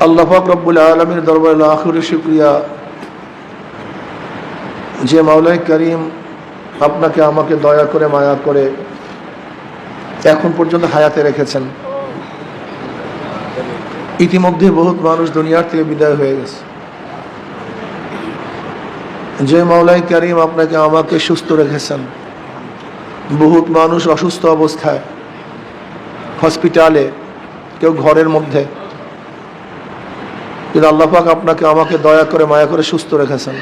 আল্লাহ পাক রব্বুল আলামিনের দরবারে লাখো শুকরিয়া যে মাওলাই করিম আপনাকে আমাকে দয়া করে মায়া করে এখন পর্যন্ত হায়াতে রেখেছেন। ইতিমধ্যে বহুত মানুষ দুনিয়ার থেকে বিদায় হয়ে গেছে। যে মাওলাই করিম আপনাকে আমাকে সুস্থ রেখেছেন, বহুত মানুষ অসুস্থ অবস্থায় হসপিটালে, কেউ ঘরের মধ্যে, কিন্তু আল্লাহ পাক আপনাকে আমাকে দয়া করে মায়া করে সুস্থ রেখেছেন।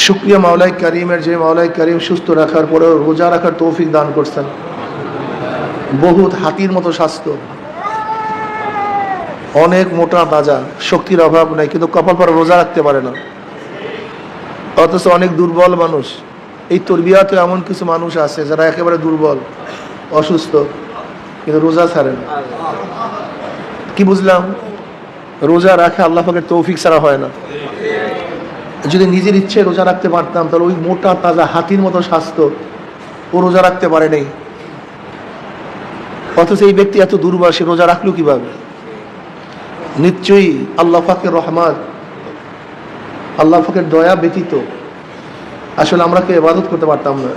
শুকরিয়া মাওলাই করিমের, যে মাওলাই করিম সুস্থ রাখার পরেও রোজা রাখার তৌফিক দান করছেন। বহুত হাতির মতো স্বাস্থ্য, অনেক মোটা তাজা, শক্তির অভাব নাই, কিন্তু কপাল পরে রোজা রাখতে পারে না। অথচ অনেক দুর্বল মানুষ, এই তরবিয়াতে এমন কিছু মানুষ আছে যারা একেবারে দুর্বল অসুস্থ, কিন্তু রোজা ছাড়ে না। কি বুঝলাম? রোজা রাখা আল্লাহ পাকের তৌফিক ছাড়া হয় না। যদি নিজের ইচ্ছে রোজা রাখতে পারতাম, তাহলে ওই মোটা তাজা হাতির মতো স্বাস্থ্য ও রোজা রাখতে পারে নাই। অথচ এই ব্যক্তি এত দুর্বল, সে রোজা রাখলো কিভাবে? নিশ্চয়ই আল্লাহ পাকের রহমত, আল্লাহ পাকের দয়া ব্যতীত আসলে আমরা কেউ ইবাদত করতে পারতাম না।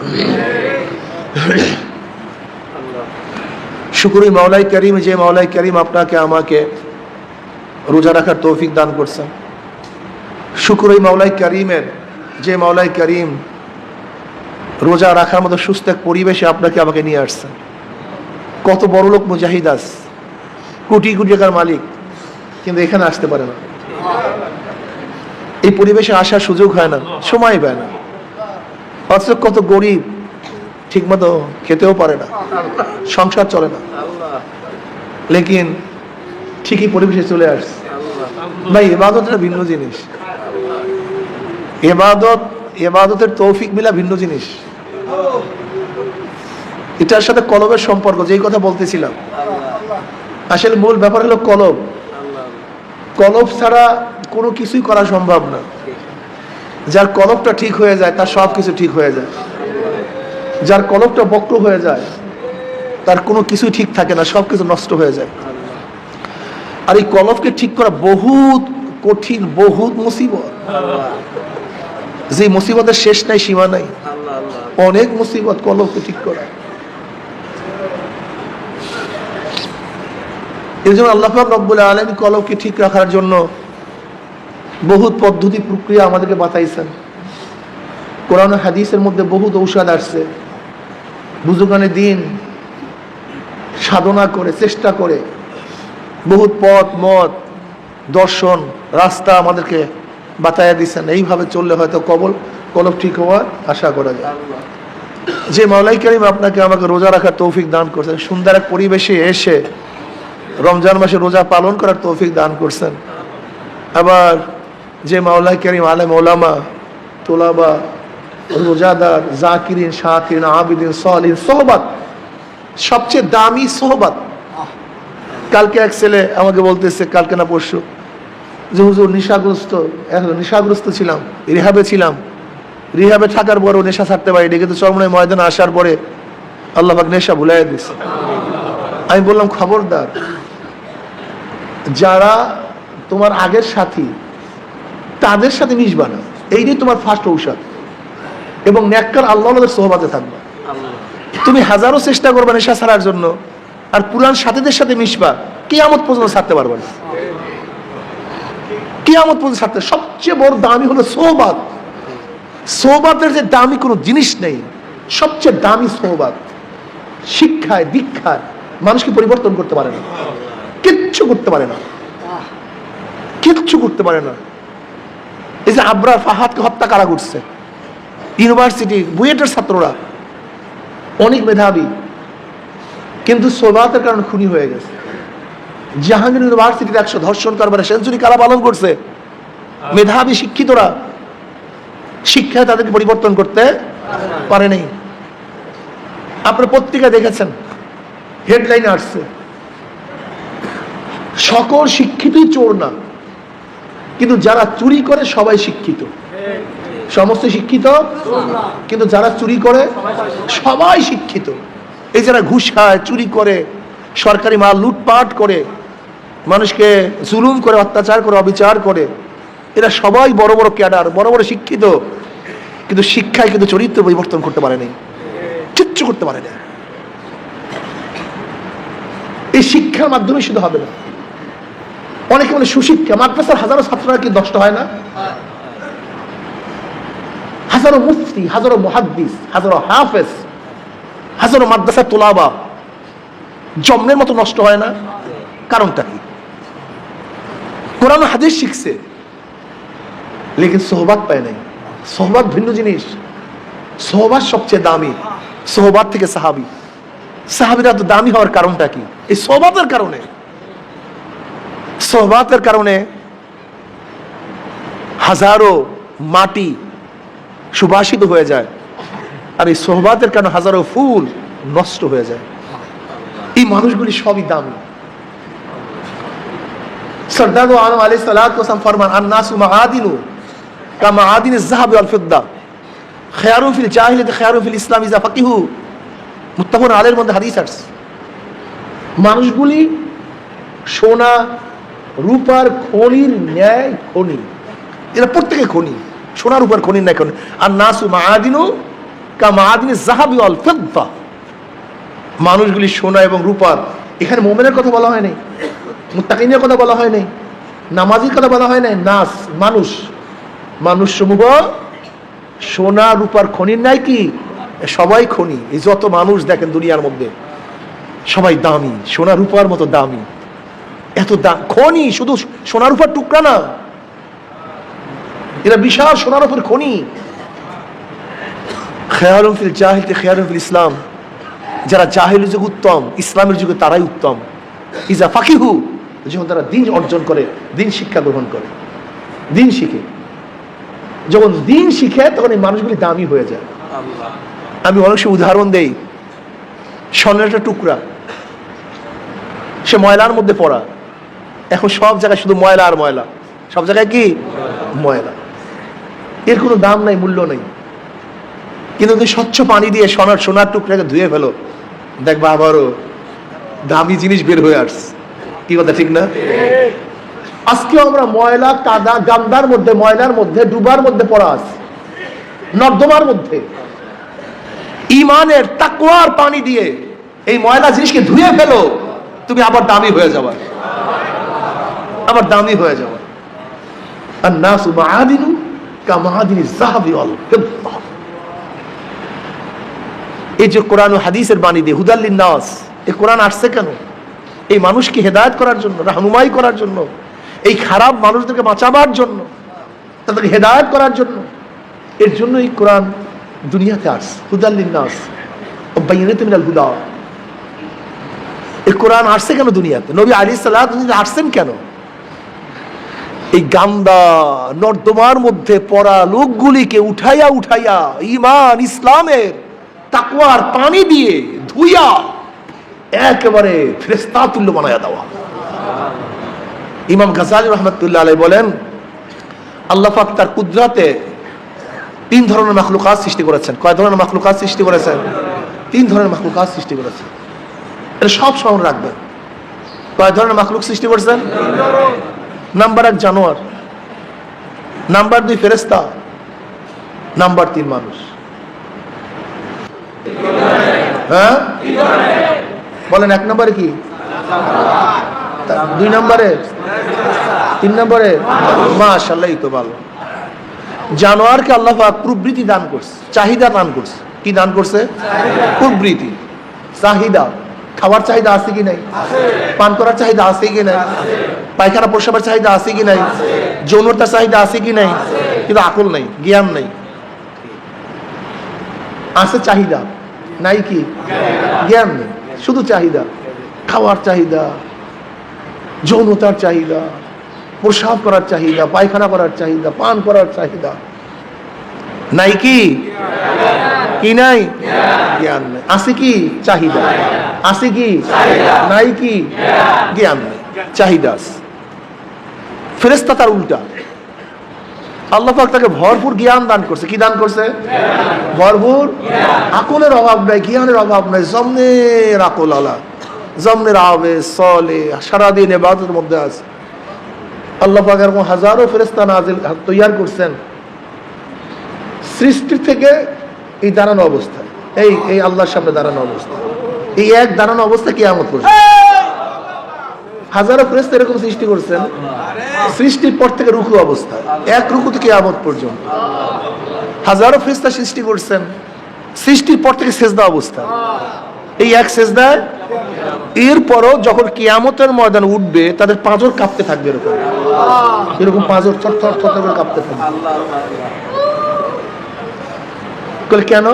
শুকর মাওলাই করিম, যে মাওলাই করিম আপনাকে আমাকে রোজা রাখার তৌফিক দান করছেন। শুকর মাওলাই করিমের, যে মাওলাই করিম রোজা রাখার মতো সুস্থ এক পরিবেশে আপনাকে আমাকে নিয়ে আসছেন। কত বড় লোক মুজাহিদ আস, কোটি কোটি টাকার মালিক, কিন্তু এখানে আসতে পারে না। এই পরিবেশে আসার সুযোগ হয় না, সময় পায় না। অথচ কত গরিব, ঠিক মতো খেতেও পারে না, সংসার চলে না, লেকিন ঠিকই পরিবেশে চলে আসছে। ভাই, ইবাদতটা ভিন্ন জিনিস। ইবাদতের তৌফিক মিলা ভিন্ন জিনিস। এটার সাথে কলবের সম্পর্ক, যেই কথা বলতেছিলাম, আসলে মূল ব্যাপার হলো কলব। কলব ছাড়া কোনো কিছুই করা সম্ভব না। যার কলবটা ঠিক হয়ে যায় তার সব কিছু ঠিক হয়ে যায়। যার কলবটা বক্র হয়ে যায় তার কোনো কিছুই ঠিক থাকে না, সব কিছু নষ্ট হয়ে যায়। আর এই কলবকে ঠিক করা বহুত কঠিন, বহুত মুসিবত। যে মুসিবতের শেষ নাই, সীমা নাই, অনেক মুসিবত কলবকে ঠিক করা। এই জন্য আল্লাহ পাক রব্বুল আলামিন কলবকে ঠিক রাখার জন্য বহুত পদ্ধতি প্রক্রিয়া আমাদেরকে বাতাইছেন। কোরআন হাদিসের মধ্যে বহুত ঔষধ আসছে। বুজুর্গানে দিন সাধনা করে, চেষ্টা করে, বহুত পথ মত দর্শন রাস্তা আমাদেরকে বাতাইয়া দিচ্ছেন। এইভাবে চললে হয়তো কলব ঠিক হওয়ার আশা করা যায়। যে মাওলাই করিম আপনাকে আমাকে রোজা রাখার তৌফিক দান করছেন, সুন্দর এক পরিবেশে এসে রমজান মাসে রোজা পালন করার তৌফিক দান করছেন। আবার যে মাওলাই করিম আলেম ওলামা, তোলাবা, রোজাদার, জাকিরিন, শাকিরিন, আবিদিন, সালিহিন, সোহবত, সবচেয়ে দামি সোহবত। কালকে এক ছেলে আমাকে বলতেছে, কালকে না পরশু, যে হুজুর নেশাগ্রস্ত ছিলাম, রিহাবে ছিলাম, রিহাবে থাকার পরেও নেশা ছাড়তে পারিনি, কিন্তু চরমনাই ময়দানে আসার পরে আল্লাহ পাক নেশা ভুলাই দিচ্ছে। আমি বললাম, খবরদার, যারা তোমার আগের সাথী তাদের সাথে মিশবা না, এইটাই তোমার ফার্স্ট ঔষধ। এবং নেককার আল্লাহর সোহবাতে থাকবা। তুমি হাজারো চেষ্টা করবে নেশা ছাড়ার জন্য, আর পুরান সাথীদের সাথে মিশবা, কিয়ামত পর্যন্ত ছাড়তে পারবে না। কিয়ামত পর্যন্ত ছাড়তে। সবচেয়ে বড় দামি হলো সোহবাত। সোহবাতের যে দামি কোনো জিনিস নেই, সবচেয়ে দামি সোহবাত। শিক্ষায় দীক্ষায় মানুষকে পরিবর্তন করতে পারে না, কিচ্ছু করতে পারে না, কিচ্ছু করতে পারে না। এই যে আবরার ফাহাদকে হত্যা কারা করছে? ইউনিভার্সিটি বুয়েটের ছাত্ররা, অনেক মেধাবী, কিন্তু সোহবাতের কারণে খুনি হয়ে গেছে। জাহাঙ্গীর ইউনিভার্সিটির 100 ধর্ষণ কারবারে সেঞ্চুরি কারা পালন করছে? মেধাবী শিক্ষিতরা। শিক্ষায় তাদেরকে পরিবর্তন করতে পারে নাই। আপনার পত্রিকায় দেখেছেন, হেডলাইনে আসছে, সকল শিক্ষিতই চোর না, কিন্তু যারা চুরি করে সবাই শিক্ষিত। সমস্ত শিক্ষিত, কিন্তু যারা চুরি করে সবাই শিক্ষিত। এই যারা ঘুষ খায়, চুরি করে, সরকারি মাল লুটপাট করে, মানুষকে জুলুম করে, অত্যাচার করে, অবিচার করে। এরা সবাই বড় বড় ক্যাডার, বড় বড় শিক্ষিত, কিন্তু শিক্ষায় কিন্তু চরিত্র পরিবর্তন করতে পারে নাই, কিচ্ছু করতে পারে না। এই শিক্ষার মাধ্যমে শুধু হবে না, অনেকে বলে সুশিক্ষা, মাদ্রাসার হাজারো ছাত্ররা কি নষ্ট হয় না? হাজারো মুফতি, হাজারো মুহাদ্দিস, হাজারো হাফেজ, হাজারো মাদ্রাসার তোলাবা জন্মের মতো নষ্ট হয় না? কারণটা কি? কোরআন হাদিস শিখছে, লেকিন সোহবাত পায় নাই। সোহবাত ভিন্ন জিনিস। সোহবাত সবচেয়ে দামি। সোহবাত থেকে সাহাবী, সাহাবীরা তো দামি হওয়ার কারণটা কি? এই সোহবাতের কারণে। সোহবাতের কারণে হাজারো মাটি সুবাসিত হয়ে যায়, আর এই সোহবাতের কারণে হাজারো ফুল নষ্ট হয়ে যায়। এই মানুষগুলি সবই দামি। সরদার আলম আলাইহিস সালাতু ওয়াস সালাম ফরমান, আন-নাসু মাআদিনু কামাআদিনিজ যাহাবি ওয়াল ফিদ্দা খায়রুন ফিল জাহিলিয়াতি খায়রুন ফিল ইসলাম ইযা ফাকিহু। মুত্তাফাকুন আলাইহির মধ্যে হাদিস আছে, মানুষগুলি সোনা রূপার খনির ন্যায় খনি। এরা প্রত্যেকে খনি, সোনা রূপার খনির ন্যায় খনি। আন-নাসু মাআদিনু কামাআদিনিজ যাহাবি ওয়াল ফিদ্দা। মানুষগুলি সোনা এবং রূপার। এখানে মুমিনের কথা বলা হয় নাই, মুত্তাকিনের কথা বলা হয় নাই, নামাজির কথা বলা হয় নাই। নাস মানুষ, মানুষ সমূহ সোনা রূপার খনির নাই কি? সবাই খনি। এই যত মানুষ দেখেন দুনিয়ার মধ্যে সবাই দামি, সোনা রূপার মতো দামি। এত দাম খনি, শুধু সোনা রূপার টুকরা না, এরা বিশাল সোনা রূপার খনি। খায়রুন ফিল জাহিলিয়াতি খায়রুন ফিল ইসলাম। যারা জাহিলি যুগ উত্তম, ইসলামের যুগে তারাই উত্তম। ইজা ফাকিহু, যখন তারা দিন অর্জন করে, দিন শিক্ষা গ্রহণ করে, দিন শিখে, যখন দিন শিখে তখন এই মানুষগুলি দামি হয়ে যায়। আমি অনেক সময় উদাহরণ দেই, স্বর্ণের একটা টুকরা, সে ময়লার মধ্যে পড়া, এখন সব জায়গায় শুধু ময়লা আর ময়লা, সব জায়গায় কি ময়লা, এর কোনো দাম নাই, মূল্য নেই। কিন্তু তুমি স্বচ্ছ পানি দিয়ে সোনার টুকরাকে ধুয়ে ফেলো, দেখবা আবারও দামি জিনিস বের হয়ে আসছে। কি কথা ঠিক না? আজকে আমরা ময়লা, কাদা, গান্দার মধ্যে, ময়লার মধ্যে, ডুবার মধ্যে পড়া আছে, নর্দমার মধ্যে। ঈমানের তাকওয়ার পানি দিয়ে এই ময়লা জিনিসকে ধুয়ে ফেলো, তুমি আবার দামি হয়ে যাবে, আবার দামি হয়ে যাবে। আন-নাসু মাআদিনু কামাআদিনিজ যাহাবি ওয়াল ফিদ্দা। এই যে কোরআন ও হাদিসের বাণী দিয়ে হুদাল লিন-নাস, এই কোরআন আসছে কেন? এই মানুষকে হেদায়েত করার জন্য, রাহনুমাই করার জন্য, এই খারাপ মানুষদেরকে বাঁচাবার জন্য, তাদেরকে হেদায়েত করার জন্য। এর জন্য এই কোরআন দুনিয়াতে আসছে, হুদাল লিন-নাস ওয়া বাইয়িনাতিন মিনাল হুদা। এই কোরআন আসছে কেন দুনিয়াতে? নবী আলাইহিস সালাতু ওয়াস সালাম আসছেন কেন? এই গান্দা নর্দমার মধ্যে পড়া লোকগুলিকে উঠাইয়া উঠাইয়া ঈমান, ইসলামের তাকওয়ার পানি দিয়ে ধুইয়া একেবারে ফেরেশতা তুল্য বানায়া দেওয়া। ইমাম গাজ্জালী রাহমাতুল্লাহ আলাইহি বলেন, আল্লাহ পাক তার কুদরতে 3 ধরনের মাখলুকাত সৃষ্টি করেছেন। কয় ধরনের মাখলুকাত সৃষ্টি করেছেন? 3 ধরনের মাখলুকাত সৃষ্টি করেছেন। এটা সব স্মরণ রাখবেন। কয় ধরনের মাখলুক সৃষ্টি করেছেন? নাম্বার 1 জানোয়ার, নাম্বার 2 ফেরেশতা, নাম্বার 3 মানুষ। হ্যাঁ বলেন, 1 নম্বরে কি, 2 নম্বরে, 3 নম্বরে? মাশাআল্লাহ, এই তো ভালো। জানোয়ারকে আল্লাহ পাক প্রবৃত্তি দান করছে, চাহিদা দান করছে। কি দান করছে? প্রবৃত্তি, চাহিদা। খাওয়ার চাহিদা আছে কি নাই? পান করার চাহিদা আছে কি নাই? পায়খানা প্রস্রাবের চাহিদা আছে কি নাই? যৌনতার চাহিদা আছে কি নাই? কিন্তু আকল নাই, জ্ঞান নাই। আছে চাহিদা, নাই কি জ্ঞান নেই, শুধু চাহিদা। খাওয়ার চাহিদা, যৌনতার চাহিদা, প্রস্রাব করার চাহিদা, পায়খানা করার চাহিদা, পান করার চাহিদা, নাই কি? কি নাই? জ্ঞান নাই। আছে কি? চাহিদা। আছে কি? নাই কি? জ্ঞান নাই, চাহিদা। ফেরেশতা তার উল্টা, আল্লাহ পাক তাকে ভরপুর জ্ঞান দান করছে। কি দান করছে? ভরপুর। আকলের অভাব নাই, জ্ঞানের অভাব নাই, জমনের আকল আলা, জমনের আবে সলে সারাদিন ইবাদতের মধ্যে আছে। আল্লাহ পাক এরকম হাজারো ফেরেশতা নাজিল তৈয়ার করছেন সৃষ্টি থেকে এই দাঁড়ানো অবস্থা, এই আল্লাহর সামনে দাঁড়ানো অবস্থা, এই এক দাঁড়ানো অবস্থা কিয়ামত পর্যন্ত হাজারো ফেরেশতা এরকম সৃষ্টি করছেন সৃষ্টির পর থেকে রুকু অবস্থা, এক রুকু থেকে কিয়ামত পর্যন্ত হাজারো ফেরেশতা সৃষ্টি করছেন সৃষ্টির পর থেকে সেজদা অবস্থা, এই এক সেজদায়। এরপরও যখন কিয়ামতের ময়দান উঠবে তাদের পাঁজর কাঁপতে থাকবে, এরকম এরকম পাঁজর থরথর থরথর করে কাঁপতে থাকবে। কেন?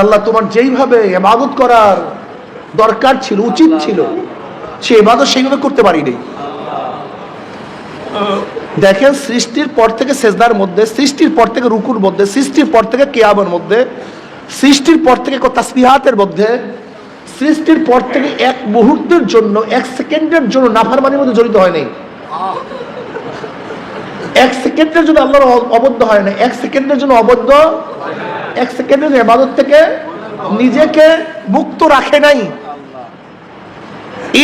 আল্লাহ তোমার যেইভাবে ইবাদত করার দরকার ছিল, উচিত ছিল, সে ইবাদত সেইভাবে করতে পারিনি। দেখেন সৃষ্টির পর থেকে সেজদার মধ্যে, সৃষ্টির পর থেকে রুকুর মধ্যে, সৃষ্টির পর থেকে কিয়ামের মধ্যে, সৃষ্টির পর থেকে তাসবিহাতের মধ্যে, সৃষ্টির পর থেকে এক মুহূর্তের জন্য, এক সেকেন্ডের জন্য নাফরমানির মধ্যে জড়িত হয় নাই। এক সেকেন্ডের জন্য আল্লাহর অবদ্ধ হয় না, এক সেকেন্ডের জন্য অবদ্ধ, এক সেকেন্ডের ইবাদত থেকে নিজেকে মুক্ত রাখে নাই।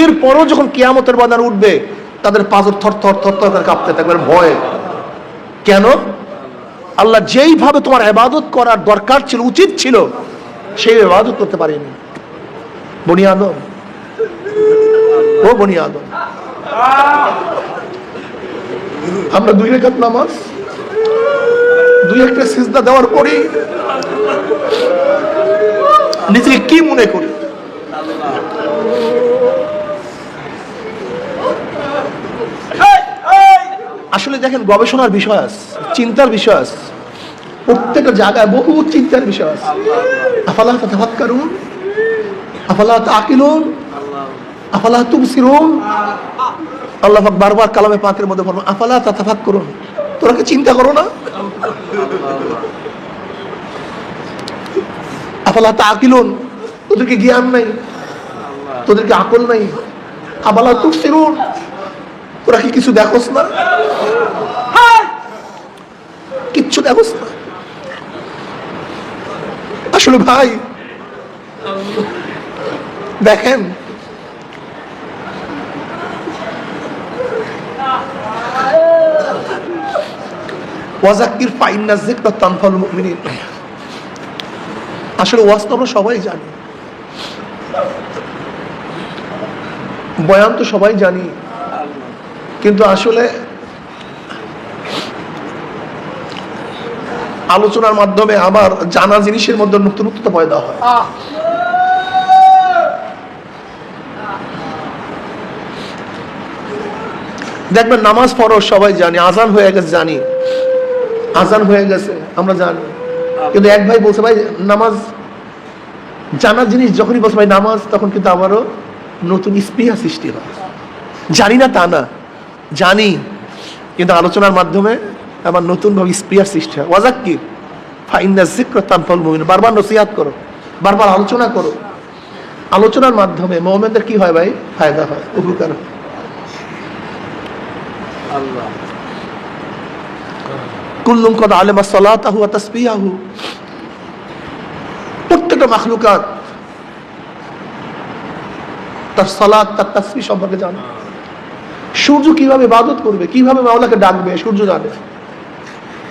এরপরও যখন কিয়ামতের ময়দান উঠবে তাদের পাঁজর থরথর থরথর করে কাঁপতে থাকবে ভয়ে। কেন? আল্লাহ যেইভাবে তোমার ইবাদত করার দরকার ছিল, উচিত ছিল, সেই ইবাদত করতে পারিনি। বনি আদম, ও বনি আদম, আমরা 2 রাকাত নামাজ 2 একটা সিজদা দেওয়ার পরে নিজেকে কি মনে করি? আসলে দেখেন গবেষণার বিষয় আছে, চিন্তার বিষয় আছে, প্রত্যেকটা জায়গায় বহু চিন্তার বিষয় আছে। আফালা তাতাফাক্কারুন, আফালা তাআকিলুন, আফালা তুবসিরুন। আল্লাহ পাক বারবার কালামে পাকের মধ্যে বলেন আফালা তাতাফাক্কারুন, তোরা কি চিন্তা করো না? আফালা তাআকিলুন, তোদেরকে জ্ঞান নাই, তোদেরকে আকল নাই। আফালা তুবসিরুন, তোরা কি কিছু দেখোস না? কিচ্ছু দেখোস না। আসলে ভাই দেখেন ওয়াযাক্কির ফাইন্না যিকরা তানফাউল মুমিনিন। আসলে ওয়াজ তো আমরা সবাই জানি, বয়ান তো সবাই জানি, কিন্তু আসলে আলোচনার মাধ্যমে আবার জানা জিনিসের মধ্যে নতুনত্ব পয়দা হয়। দেখবেন নামাজ ফরজ সবাই জানি, আজান হয়ে গেছে জানি, আজান হয়ে গেছে আমরা জানি, কিন্তু এক ভাই বলছে ভাই নামাজ জানা জিনিস, যখনই বলছে ভাই নামাজ, তখন কিন্তু আবারও নতুন স্পৃহা সৃষ্টি হয়। জানি না তা না, জানি, কিন্তু আলোচনার মাধ্যমে আবার নতুন ভাবে স্পৃহার সৃষ্টি হয়। ওয়াযাক্কির ফাইন্না যিকরা তানফাউল মুমিনিন, বারবার নসিহত করো, বারবার আলোচনা করো। আলোচনার মাধ্যমে মুমিনদের কি হয় ভাই? ফায়দা হয়, উপকার হয়। আল্লাহ কুল্লুম কদ আলামা সালাতাহু ওয়া তাসবিহাহু, প্রত্যেকটা মাখলুকাত তার সালাত, তার তাসবিহ সম্পর্কে জানে। সূর্য কিভাবে ইবাদত করবে, কিভাবে মাওলাকে ডাকবে, সূর্য জানে।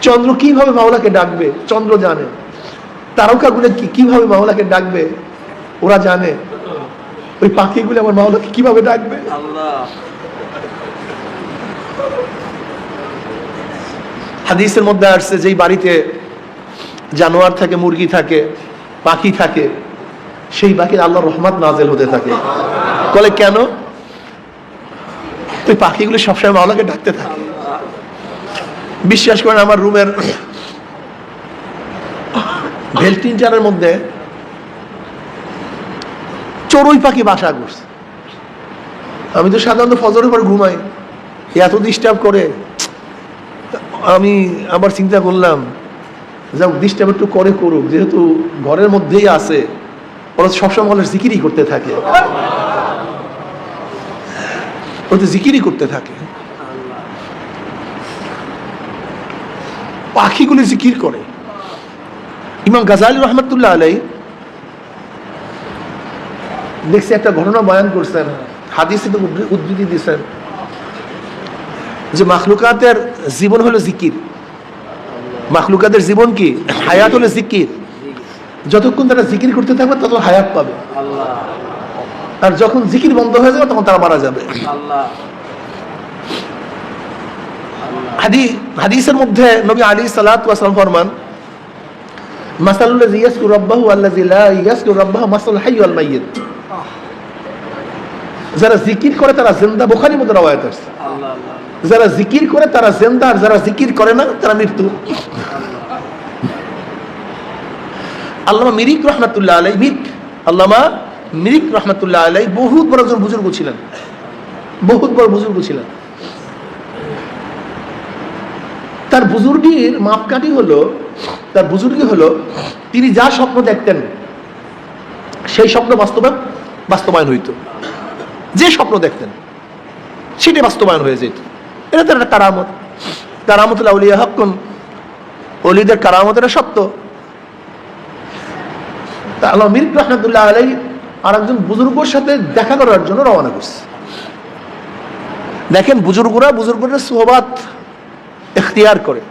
চন্দ্র কিভাবে মাওলাকে ডাকবে, চন্দ্র জানে। তারকাগুলো কিভাবে মাওলাকে ডাকবে, ওরা জানে। ওই পাখিগুলো আমার মাওলাকে কিভাবে ডাকবে, আল্লাহ। হাদিসের মধ্যে আসছে যেই বাড়িতে জানোয়ার থাকে, মুরগি থাকে, পাখি থাকে, সেই পাখির আল্লাহর রহমত নাজেল হতে থাকে। বলে কেন? তুই পাখিগুলো সবসময় মাওলাকে ডাকতে থাকে। বিশ্বাস করেন আমার রুমের ভেন্টিলেটরের মধ্যে চড়ুই পাখি বাসা করছে। আমি তো সাধারণত ফজরের পর ঘুমাই, এত ডিস্টার্ব করে। আমি আবার চিন্তা করলাম যাক ডিস্টার্ব একটু করে করুক, যেহেতু ঘরের মধ্যেই আছে, ওরা সবসময় ওরা জিকিরই করতে থাকে, ওরা তো জিকিরই করতে থাকে। পাখিগুলি জিকির করে। ইমাম গাজালি রহমতুল্লাহ আলাই দেখছি একটা ঘটনা বয়ান করছেন, হাদিসে তো উদ্ধৃতি দিচ্ছেন যে মাখলুকাতের জীবন হলো জিকির। মাখলুকাতের জীবন কি? হায়াত হলো জিকির। যতক্ষণ তারা জিকির করতে থাকবে তত হায়াত পাবে, আর যখন জিকির বন্ধ হয়ে যাবে তখন তারা মারা যাবে। হাদিসের মধ্যে নবী আলাইহিস সালাতু ওয়াস সালাম ফরমান, মাসালুল্লাযী ইয়াযকুরু রাব্বাহু ওয়াল্লাযী লা ইয়াযকুরু রাব্বাহু মাসালুল হাইয়্যি ওয়াল মাইয়্যিত। যারা জিকির করে তারা জিন্দা, বুখারীর মধ্যে রওয়ায়াত আছে। যারা জিকির করে তারা জিন্দা, আর যারা জিকির করে না তারা মৃত্যু। আল্লামা মিরিক রহমাতুল্লাহ আলাইহি, আল্লামা মিরিক রহমাতুল্লাহ আলাইহি বহুত বড় একজন বুজুর্গ ছিলেন, বহুত বড় বুজুর্গ ছিলেন। তার বুজুর্গির মাপকাঠি হলো, তার বুজুর্গি হলো তিনি যা স্বপ্ন দেখতেন সেই স্বপ্ন বাস্তবায়ন হইত। যে স্বপ্ন দেখতেন সেটা বাস্তবায়ন হয়ে যেত। এটা তার একটা কারামত। কারামতুল আউলিয়া হাক্কুন, ওলিদের কারামত, এটা সত্য। তা আল্লামা মিরিক রহমাতুল্লাহ আলাইহি আর একজন বুজুর্গর সাথে দেখা করার জন্য রওনা করছে। দেখেন বুজুর্গরা সোহবাত ইখতিয়ার করে।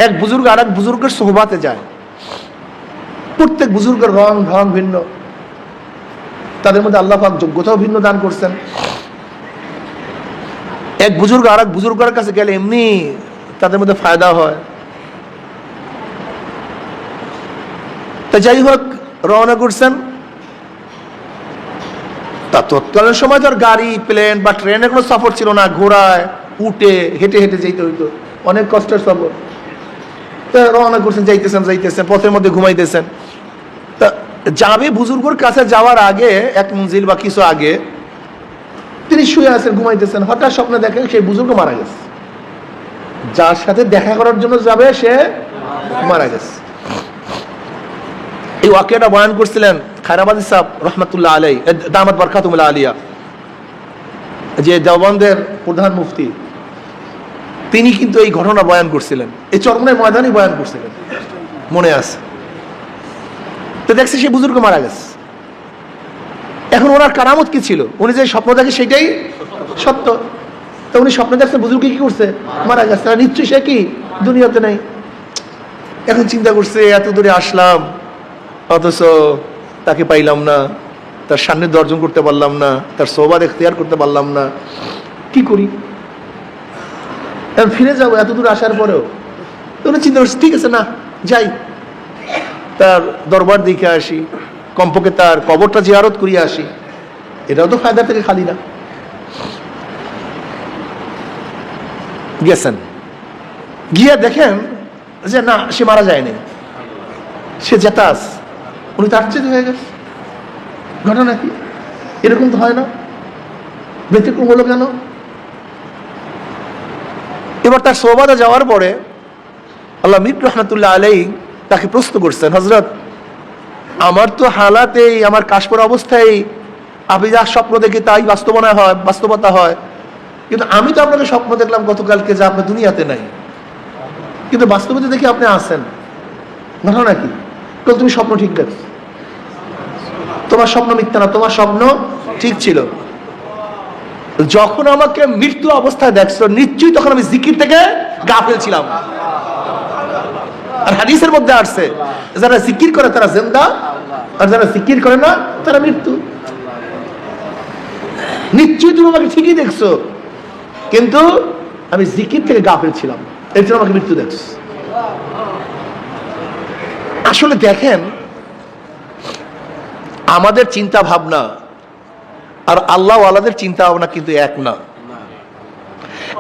এক বুজুর্গ আর এক বুজুর্গের সোহবাতে যায়। প্রত্যেক বুজুর্গের রং ঢং ভিন্ন, তাদের মধ্যে আল্লাহ পাক যোগ্যতাও ভিন্ন দান করছেন। এক বুজুর্গ আর এক বুজুর্গের কাছে গেলে এমনি তাদের মধ্যে ফায়দা হয়। তা যাই হোক, রওনা করছেন। তা তৎকালীন সময় তো আর গাড়ি, প্লেন বা ট্রেনের কোনো সফর ছিল না, ঘোড়ায় উঠে হেঁটে হেঁটে যেতে হইতো, অনেক কষ্টের সফর। তা রওনা করছেন, যাইতেছেন, পথের মধ্যে ঘুমাইতেছেন। তা যাবে বুজুর্গর কাছে যাওয়ার আগে, এক মঞ্জিল বা কিছু আগে তিনি শুয়ে আছেন, ঘুমাইতেছেন। হঠাৎ স্বপ্নে দেখেন সেই বুজুর্গ মারা গেছে। যার সাথে দেখা করার জন্য যাবে সে মারা গেছে। এই ওয়াকিয়াটা বয়ান করছিলেন খায়রাবাদী সাহেব রহমাতুল্লাহ আলাইহি, দামাত বারকাতুহুল আলিয়া, যে দেওবন্দের প্রধান মুফতি। তিনি কিন্তু এই ঘটনা বয়ান করছিলেন, এই চরমনাই ময়দানে বয়ান করছিলেন, মনে আছে। তো দেখছে সে বুজুর্গ মারা গেছে। এখন ওনার কারামত কি ছিল? উনি যে স্বপ্ন দেখে সেটাই সত্য। তো উনি স্বপ্ন দেখছেন বুজুর্গ কি করছে? মারা গেছে। নিশ্চয়ই সে কি দুনিয়াতে নাই। এখন চিন্তা করছে, এত দূরে আসলাম অথচ তাকে পাইলাম না, তার সান্নিধ্য অর্জন করতে পারলাম না, তার সোহবাত ইখতিয়ার করতে পারলাম না, কি করি? এখন ফিরে যাবো এত দূর আসার পরেও। তো উনি চিন্তা করছে, ঠিক আছে না যাই, তার দরবার দেখে আসি, কমপক্ষে তার কবরটা জিয়ারত করিয়ে আসি, এটাও তো ফায়দা থেকে খালি না। গেছেন, গিয়ে দেখেন যে না, সে মারা যায়নি, সে জেতাস। উনি তো আশ্চর্য হয়ে গেছে, ঘটনা কি? এরকম তো হয় না, ব্যতিক্রম হলো কেন? এবার তার সোহবাতে যাওয়ার পরে আল্লাহ মির রহমাতুল্লাহ আলাইহি তাকে প্রশ্ন করছেন, হযরত আমার তো হালাতেই, আমার কাশপর অবস্থায় আপনি যা স্বপ্ন দেখে তাই বাস্তবতা হয়, কিন্তু আমি তো আপনাকে স্বপ্ন দেখলাম গতকালকে যে আপনি দুনিয়াতে নাই, কিন্তু বাস্তবতা দেখে আপনি আছেন, ঘটনা কি? তুমি স্বপ্ন ঠিক দেখছো, তোমার স্বপ্ন মিথ্যা না, তোমার স্বপ্ন ঠিক ছিল। যখন আমাকে মৃত্যু অবস্থায় দেখছো নিশ্চয়ই তখন আমি জিকির থেকে গাফিল ছিলাম। আর হাদিসের মধ্যে আসছে, যারা জিকির করে তারা জিন্দা, আর যারা জিকির করে না তারা মৃত্যু। নিশ্চয়ই তুমি আমাকে ঠিকই দেখছো, কিন্তু আমি জিকির থেকে গাফিল ছিলাম, এর জন্য আমাকে মৃত্যু দেখছো। আসলে দেখেন, আমাদের চিন্তা ভাবনা আর আল্লাহ ওয়ালাদের চিন্তা ভাবনা কিন্তু এক না।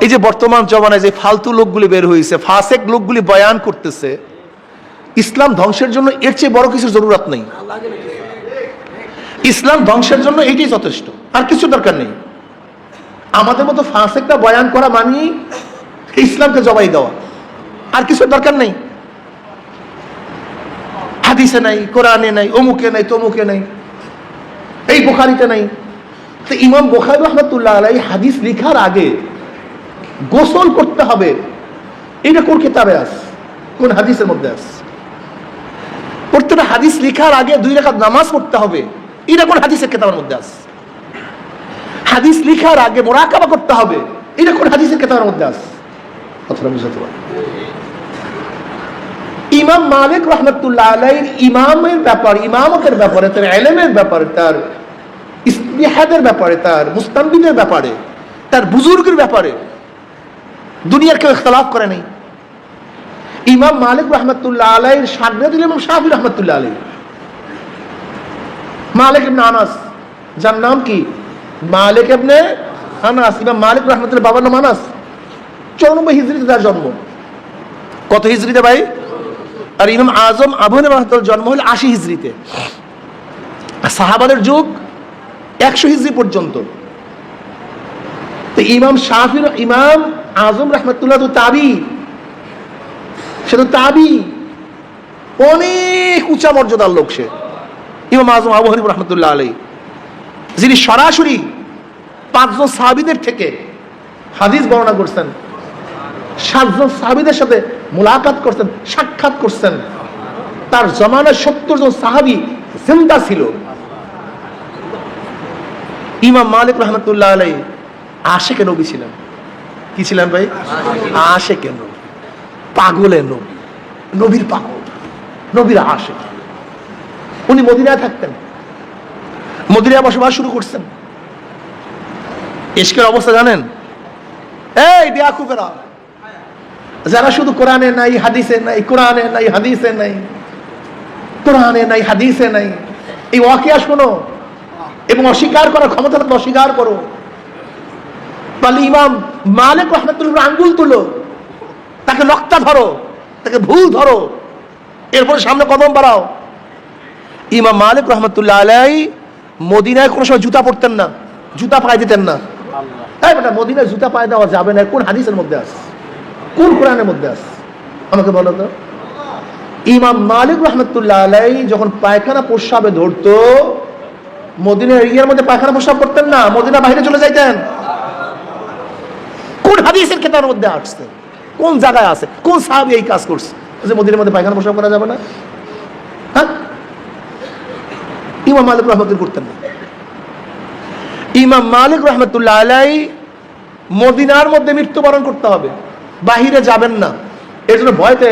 এই যে বর্তমান জমানায় যে ফালতু লোকগুলি বের হয়েছে, ফাসেক লোকগুলি বয়ান করতেছে, ইসলাম ধ্বংসের জন্য এর চেয়ে বড় কিছু জরুরত নেই। ইসলাম ধ্বংসের জন্য এইটাই যথেষ্ট, আর কিছু দরকার নেই। আমাদের মতো ফাসেকটা বয়ান করা মানে ইসলামকে জবাই দেওয়া, আর কিছু দরকার নেই। হাদিসে নাই, কোরআনে নাই, অমুকে নাই, তমুকে নাই, এই বুখারীতে নাই। তো ইমাম বুখারী রাহমাতুল্লাহ আলাইহি হাদিস লেখার আগে গোসল করতে হবে, এটা কোন কিতাবে আছে? কোন হাদিসের মধ্যে আছে? প্রত্যেকটা হাদিস লেখার আগে 2 রাকাত নামাজ পড়তে হবে, এটা কোন হাদিসের কিতাবের মধ্যে আছে? হাদিস লিখার আগে মুরাকাবা করতে হবে, এটা কোন হাদিসের কিতাবের মধ্যে আছে? কথাটা বুঝতে পারো। ইমাম মালিক রহমতুল্লাহ আলাইহির ইমামের ব্যাপার, ইমামতের ব্যাপারে, তার ইলমের ব্যাপারে, তার ইস্তিহাদের ব্যাপারে, তার মুস্তানবিদের ব্যাপারে, তার বুজুর্গের ব্যাপারে দুনিয়ার কেউ ইখতিলাফ করে নাই। ইমাম মালিক রহমতুল্লাহ আলাইহির শাগির্দ ইমাম শাফি রহমতুল্লাহ আলাইহি, মালিক ইবনে আনাস, যার নাম কি মালিক ইবনে আনাস। ইমাম মালিক রহমতুল্লাহ বাবার নাম আনাস। 94 হিজরিতে তার জন্ম। কত হিজরিতে ভাই? আর ইমাম আজম আবু হানিফা রহমতুল্লাহ জন্ম হল 80 হিজরিতে। সাহাবাদের যুগ 100 হিজরি পর্যন্ত। তো ইমাম শাফির, ইমাম আজম রহমতুল্লাহ তো তাবি, সে তো তাবি, অনেক উঁচা মর্যাদার লোক সে। ইমাম আজম আবু হানিফা রহমতুল্লাহ আলাইহি, যিনি সরাসরি 5 জন সাহাবীদের থেকে হাদিস বর্ণনা করছেন, 7 জন সাহাবীদের সাথে মুলাকাত করছেন, সাক্ষাৎ করছেন। তার জমানায় 70 জন সাহাবী জিন্দা ছিল। ইমাম মালিক রহমতুল্লাহ আলাইহি আশিকে নবী ছিলেন। কি ছিলেন ভাই? আশিকে নবী, পাগলে নবী, নবীর পাগল, নবীর আশিক। উনি মদিনায় থাকতেন, মদিনায় বসবাস শুরু করছেন। ইশকের অবস্থা জানেন? এই বেয়াকুফেরা, যারা শুধু কোরআনে নাই হাদিসে নাই, কোরআনে নাই হাদিসে নাই, কোরআনে নাই হাদিসে নাই, এই ওয়াকিয়া শোনো এবং অস্বীকার করার ক্ষমতা থাকলে অস্বীকার করো। তাহলে ইমাম মালিক রহমতুল্লাহ আঙ্গুল তুলো, তাকে নক্তা ধরো, তাকে ভুল ধরো, এরপরে সামনে কদম বাড়াও। ইমাম মালিক রহমতুল্লাহ আলাইহি মদিনায় কোনো সময় জুতা পরতেন না, জুতা পায়ে দিতেন না। মদিনায় জুতা পায়ে দেওয়া যাবে না, কোন হাদিসের মধ্যে আছে? কোন কোরআনের মধ্যে আছে? আমাকে বলো তো। ইমাম মালিক রহমতুল্লাহ আলাইহি যখন পায়খানা প্রস্রাবে ধরতো, মদিনার এরিয়ার মধ্যে পায়খানা প্রস্রাব করতেন না, মদিনা বাইরে চলে যাইতেন। কোন হাদিসের কিতাবের মধ্যে আসছে? কোন জায়গায় আছে? কোন সাহাবী এই কাজ করছে যে মদিনার মধ্যে পায়খানা প্রস্রাব করা যাবে না? হ্যাঁ, ইমাম মালিক রহমতুল্লাহ করতেন না। ইমাম মালিক রহমতুল্লাহ আলাইহি মদিনার মধ্যে মৃত্যুবরণ করতে হবে, বাহিরে যাবেন না। এর জন্য ভয়তে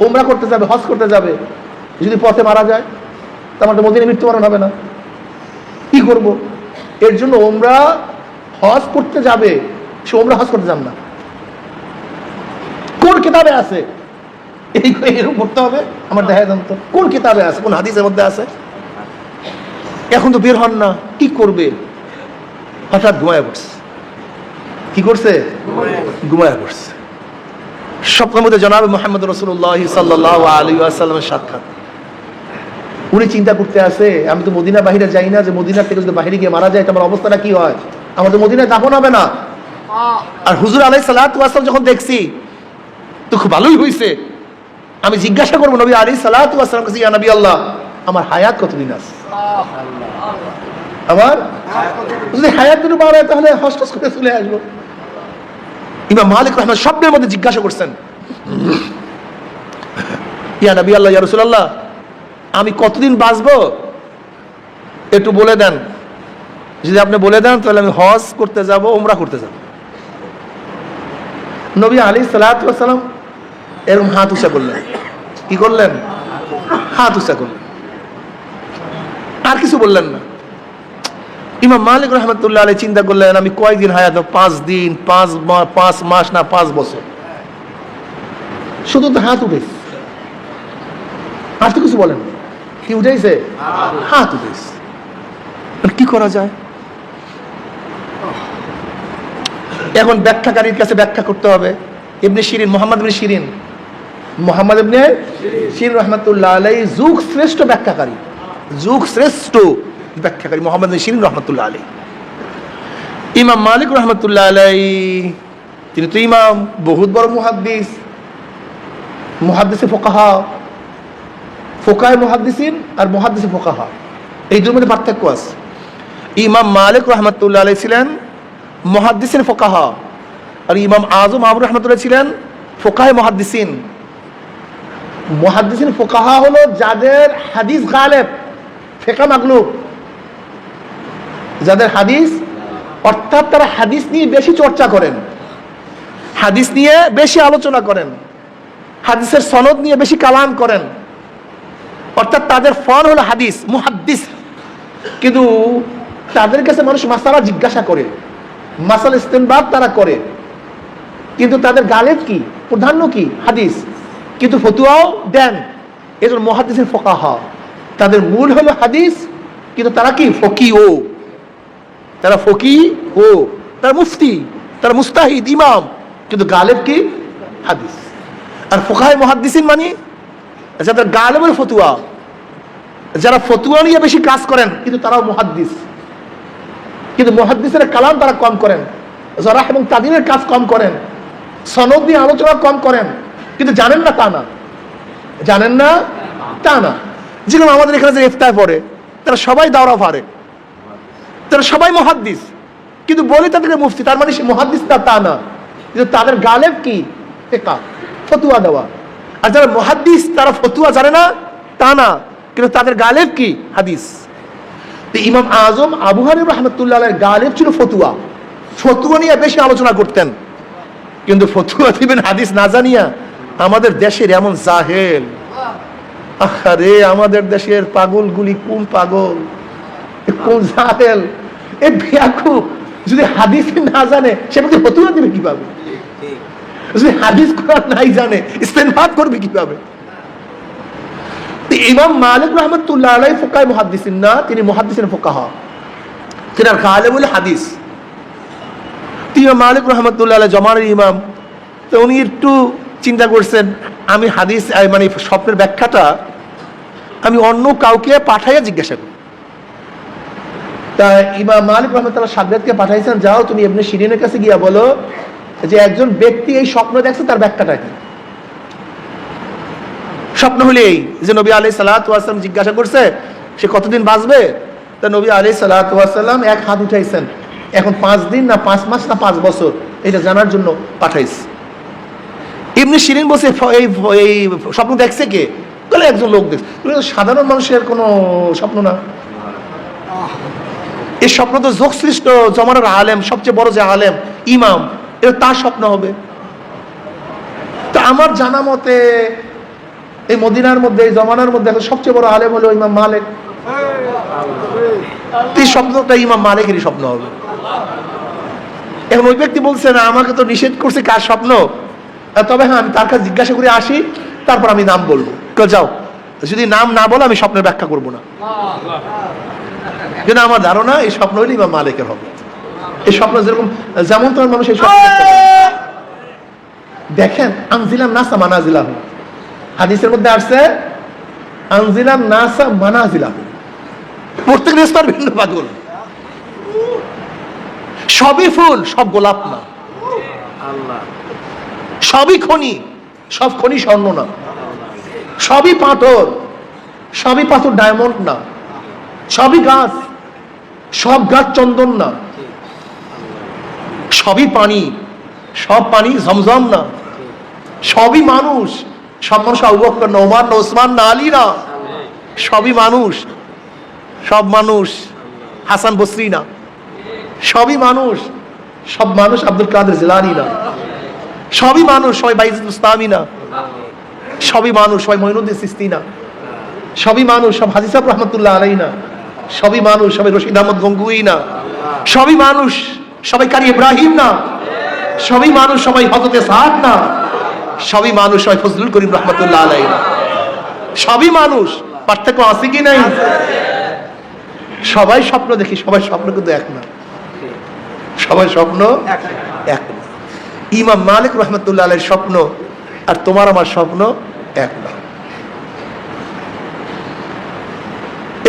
উমরা করতে যাবে, হজ করতে যাবে, যদি পথে মারা যায় তাহলে তো মদিনায় মৃত্যুবরণ হবে না। কি করব? এর জন্য উমরা হজ করতে যাবে, সে উমরা হজ করতে যান না। কোন কিতাবে আছে এরকম করতে হবে? আমার দেখা যান তো কোন কিতাবে আছে, কোন হাদিসের মধ্যে আছে? এখন তো বের হন না, কি করবে? হঠাৎ ঘুমায় পড়ছে। কি করছে? ঘুমায় পড়ছে। স্বপ্নের মধ্যে জনাবে মুহাম্মদ রাসূলুল্লাহ সাল্লাল্লাহু আলাইহি ওয়াসাল্লামের সাক্ষাৎ। উনি চিন্তা করতে আছে, আমি তো মদিনা বাহিরে যাই না, যে মদিনা থেকে যদি বাহিরে গিয়ে মারা যায় তো আমার অবস্থাটা কি হয়? আমার তো মদিনায় দাফন হবে না। আর হুজুর আলাইহিস সালাতু ওয়াস সালাম যখন দেখছি তো খুব ভালোই হয়েছে। আমি জিজ্ঞাসা করবো নবী আলাইহিস সালাতু ওয়াস সালাম কাছে, ইয়া নবী আল্লাহ, আমার হায়াত কতদিন আছে? আমার যদি হায়াত দুটো বাড়ায় তাহলে হস্টস করে চলে আসবো। ইমাম মালিক রহমতুল্লাহ স্বপ্নের মধ্যে জিজ্ঞাসা করছেন, ইয়া নবী আল্লাহ, ইয়া রাসূলুল্লাহ, আমি কতদিন বাঁচবো একটু বলে দেন। যদি আপনি বলে দেন তাহলে আমি হজ করতে যাব, উমরা করতে যাব। নবী আলাইহিস সালাতু ওয়াস সালাম এরকম হাত উঁচা করলেন। কি করলেন? হাত উঁচা করলেন, আর কিছু বললেন না। ইমাম মালিক রহমতুল্লাহ আলাইহি চিন্তা করলেন, আমি কয়েকদিন হায়াত? 5 দিন, 5 মাস না 5 বছর। শুধু তো হাত উঠেছে, আর তো কিছু বলেন। কি উঠেছে? হাত উঠেছে। কি করা যায়? এখন ব্যাখ্যাকারীর কাছে ব্যাখ্যা করতে হবে। ইবনে শিরিন, মোহাম্মদ ইবনে শিরিন, মোহাম্মদ ইবনে শিরিন রহমতুল্লাহ আলাইহি যুগ শ্রেষ্ঠ ব্যাখ্যাকারী, যুগ শ্রেষ্ঠ ব্যাখ্যাকারী মোহাম্মদ ইবনে শিরিন রহমতুল্লাহ আলাইহি। ইমাম মালিক রহমতুল্লাহ আলাইহি তিনি তো ইমাম, বহুত বড় মুহাদ্দিস, মুহাদ্দিসে ফুকাহা, ফুকাহে মুহাদ্দিসিন আর মুহাদ্দিসে ফুকাহা, এই দুটোর মধ্যে পার্থক্য আছে। ইমাম মালিক রহমতুল্লাহ আলাইহি ছিলেন মুহাদ্দিসিন ফুকাহা, আর ইমাম আজম আবু রহমতুল্লাহ ছিলেন ফুকাহে মুহাদ্দিসিন। মুহাদ্দিসিন ফুকাহা হলো যাদের হাদিস গালেব, ফিকহ মাগলুব, যাদের হাদিস, অর্থাৎ তারা হাদিস নিয়ে বেশি চর্চা করেন, হাদিস নিয়ে বেশি আলোচনা করেন, হাদিসের সনদ নিয়ে বেশি কালাম করেন, অর্থাৎ তাদের ফল হলো হাদিস, মুহাদ্দিস। কিন্তু তাদের কাছে মানুষ মাসালা জিজ্ঞাসা করে, মাসাল ইস্তেনবাত তারা করে, কিন্তু তাদের গালেব কি, প্রাধান্য কি, হাদিস, কিন্তু ফতুয়াও দেন। এজন্য মুহাদ্দিসের ফুকাহা, তাদের মূল হলো হাদিস, কিন্তু তারা কি ফকিহ, তারা ফকিহ, তারা মুফতি, তারা মুস্তাহিদ, ইমাম, কিন্তু গালেব কি হাদিস। আর ফুকাহে মুহাদ্দিসিন মানে যাদের গালেবের ফতুয়া, যারা ফতুয়া নিয়ে বেশি কাজ করেন, কিন্তু তারাও মুহাদ্দিস, কিন্তু মুহাদ্দিসের কালাম তারা কম করেন, যারা এবং তাদিনের কাজ কম করেন, সনদ নিয়ে আলোচনা কম করেন, কিন্তু জানেন না তা না, জানেন না তা না। যেরকম আমাদের এখানে যে ইফতার পড়ে, তারা সবাই দাওরা পারে, তারা সবাই মুহাদ্দিস, কিন্তু বলি তাদেরকে মুফতি, তার মানে সে মুহাদ্দিস না তা না, কিন্তু তাদের গালেব কি ফিকহ, ফতুয়া দেওয়া। আর যারা মুহাদ্দিস তারা ফতুয়া জানে না তা না, কিন্তু তাদের গালেব কি হাদিস। ইমাম আজম আবু হানিফা রাহমাতুল্লাহ আলাইহির গালেব ছিল ফতুয়া, ফতুয়া নিয়ে বেশি আলোচনা করতেন, কিন্তু ফতুয়া দিবেন হাদিস না জানিয়া। আমাদের দেশের এমন জাহেল, আরে আমাদের দেশের পাগলগুলি কোন পাগল, কোন জাহেল, এ বেয়াকুব, যদি হাদিস না জানে সে বলতে ফতুয়া দিবে কিভাবে, যদি হাদিস কোরআন নাই জানে ইস্তেনবাত করবে কিভাবে। ইমাম মালিক রাহমাতুল্লাহ আলাইহি ফুকাহে মুহাদ্দিসিন না, তিনি মুহাদ্দিসিন ফুকাহা, তিনার গালেবুল হাদিস। ইমাম মালিক রাহমাতুল্লাহ আলাইহি জমানের ইমাম, তো উনি একটু চিন্তা করছেন, আমি হাদিস মানে স্বপ্নের ব্যাখ্যাটা আমি অন্য কাউকে পাঠাইয়া জিজ্ঞাসা করি। তা ইমাম মালিক রাহমাতুল্লাহ সাগরেদকে পাঠাইছেন, যাও তুমি ইবনে শিরিনের কাছে গিয়া বলো যে একজন ব্যক্তি এই স্বপ্ন দেখছে, তার ব্যাখ্যাটা কি। স্বপ্ন হলে এই যে নবী আলাইহিস সালাতু ওয়াস সালাম জিজ্ঞাসা করছে সে কতদিন বাঁচবে, তা নবী আলাইহিস সালাতু ওয়াস সালাম এক হাত উঠাইছেন, এখন 5 দিন না 5 মাস না 5 বছর, এটা জানার জন্য পাঠাইছে। ইবনে শিরিন বলছে এই স্বপ্ন দেখছে কে, বলে একজন লোক দেখছে। সাধারণ মানুষের কোনো স্বপ্ন না, এই স্বপ্ন তো যোগ সৃষ্ট জমানার আলেম, সবচেয়ে বড় যে আলেম ইমাম, এটা তার স্বপ্ন হবে। তা আমার জানা মতে এই মদিনার মধ্যে, এই জমানার মধ্যে সবচেয়ে বড় আলেম হলো ইমাম মালিক। এই স্বপ্নটা ইমাম মালিকেরই স্বপ্ন হবে। এখন ওই ব্যক্তি বলছে না, আমাকে তো নিষেধ করছে কার স্বপ্ন, তবে হ্যাঁ আমি তার কাছে জিজ্ঞাসা করে আসি, তারপর আমি নাম বলবো। যাও, যদি নাম না বলো আমি স্বপ্নের ব্যাখ্যা করবো না। কিন্তু আমার ধারণা এই স্বপ্ন হইলে ইমাম মালিকের হবে। এই স্বপ্ন যেরকম যেমন তোমার মানুষ এই স্বপ্ন দেখেন, আনজিলাম নাসা মানাজিলাহু, হাদিসের মধ্যে আসছে আনজিলাম নাসা মানাজিলাহু, প্রত্যেক স্তর ভিন্ন পাগল, সবই ফুল সব গোলাপ না, সবই খনি সব খনি স্বর্ণ না, সবই পাথর সবই পাথর ডায়মন্ড না, সবই গাছ সব গাছ চন্দন না, সবই পানি সব পানি জমজম না, সবই মানুষ সব মানুষ আবু বকর না, ওমর না, ওসমান না, আলী না, সবই মানুষ সব মানুষ হাসান বসরি না, সবই মানুষ সব মানুষ আব্দুল কাদের জিলানী না, সবই মানুষ সবাই বাইজিদ বুস্তামি না, সবই মানুষ সবাই মঈনুদ্দিন চিশতি না, সবই মানুষ সব হাজী সাহেব রহমাতুল্লাহ আলাইহি না, সবই মানুষ সবাই রশিদ আহমদ গঙ্গুই না, সবই মানুষ সবাই কারি ইব্রাহিম না, সবই মানুষ সবাই হযরতে সাদ না, সবই মানুষ সবাই ফজলুল করিম রহমাতুল্লাহ আলাইহি না, সবই মানুষ। পার্থক্য আছে কি নাই? সবাই স্বপ্ন দেখি, সবাই স্বপ্ন কিন্তু এক না, সবাই স্বপ্ন এক না। ইমাম মালিক রহমাতুল্লাহ আলাইহির স্বপ্ন আর তোমার আমার স্বপ্ন এক না।